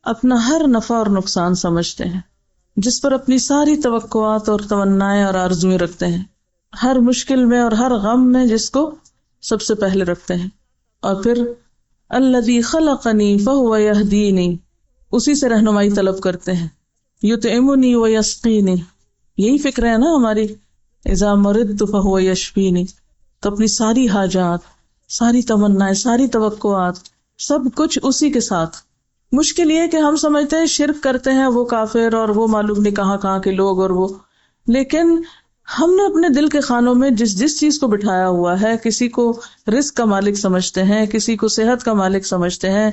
اپنا ہر نفع اور نقصان سمجھتے ہیں، جس پر اپنی ساری توقعات اور تمنائیں اور آرزویں رکھتے ہیں، ہر مشکل میں اور ہر غم میں جس کو سب سے پہلے رکھتے ہیں. اور پھر الذی خلقنی فہو یہدینی، اسی سے رہنمائی طلب کرتے ہیں. یطعمنی ویسقینی، یہی فکر ہے نا ہماری. اذا مرضت فہو یشفینی، تو اپنی ساری حاجات، ساری تمنائیں، ساری توقعات، سب کچھ اسی کے ساتھ. مشکل یہ ہے کہ ہم سمجھتے ہیں شرک کرتے ہیں وہ کافر اور وہ معلوم نہیں کہاں کہاں کے لوگ اور وہ، لیکن ہم نے اپنے دل کے خانوں میں جس چیز کو بٹھایا ہوا ہے، کسی کو رزق کا مالک سمجھتے ہیں، کسی کو صحت کا مالک سمجھتے ہیں.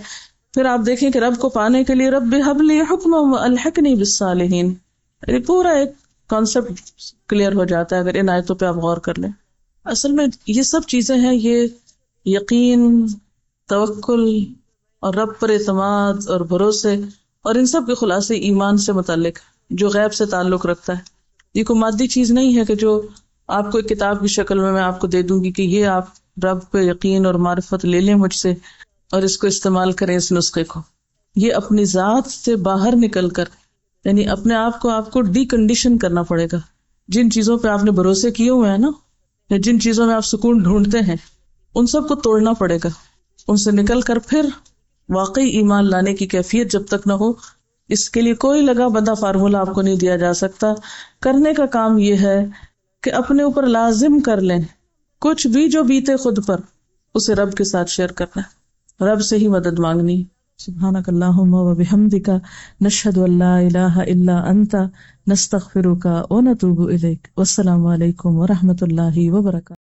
پھر آپ دیکھیں کہ رب کو پانے کے لیے رب ہب لی حکما والحقنی بالصالحین، یہ پورا ایک کانسیپٹ کلیئر ہو جاتا ہے اگر ان آیتوں پہ آپ غور کر لیں. اصل میں یہ سب چیزیں ہیں، یہ یقین، توکل اور رب پر اعتماد اور بھروسے، اور ان سب کے خلاصے ایمان سے متعلق جو غیب سے تعلق رکھتا ہے. یہ کوئی مادی چیز نہیں ہے کہ جو آپ کو ایک کتاب کی شکل میں آپ کو دے دوں گی کہ یہ آپ رب پہ یقین اور معرفت لے لیں مجھ سے اور اس کو استعمال کریں اس نسخے کو. یہ اپنی ذات سے باہر نکل کر، یعنی اپنے آپ کو ڈی کنڈیشن کرنا پڑے گا. جن چیزوں پہ آپ نے بھروسے کیے ہوئے ہیں نا، یا جن چیزوں میں آپ سکون ڈھونڈتے ہیں، ان سب کو توڑنا پڑے گا. ان سے نکل کر پھر واقعی ایمان لانے کی کیفیت جب تک نہ ہو، اس کے لیے کوئی لگا بندہ فارمولا آپ کو نہیں دیا جا سکتا. کرنے کا کام یہ ہے کہ اپنے اوپر لازم کر لیں، کچھ بھی جو بیتے خود پر اسے رب کے ساتھ شیئر کرنا ہے، رب سے ہی مدد مانگنی. سبحانک اللہم و بحمدک، نشہد ان لا الہ الا انت، نستغفرک و نتوب الیک. والسلام علیکم و رحمۃ اللہ وبرکاتہ.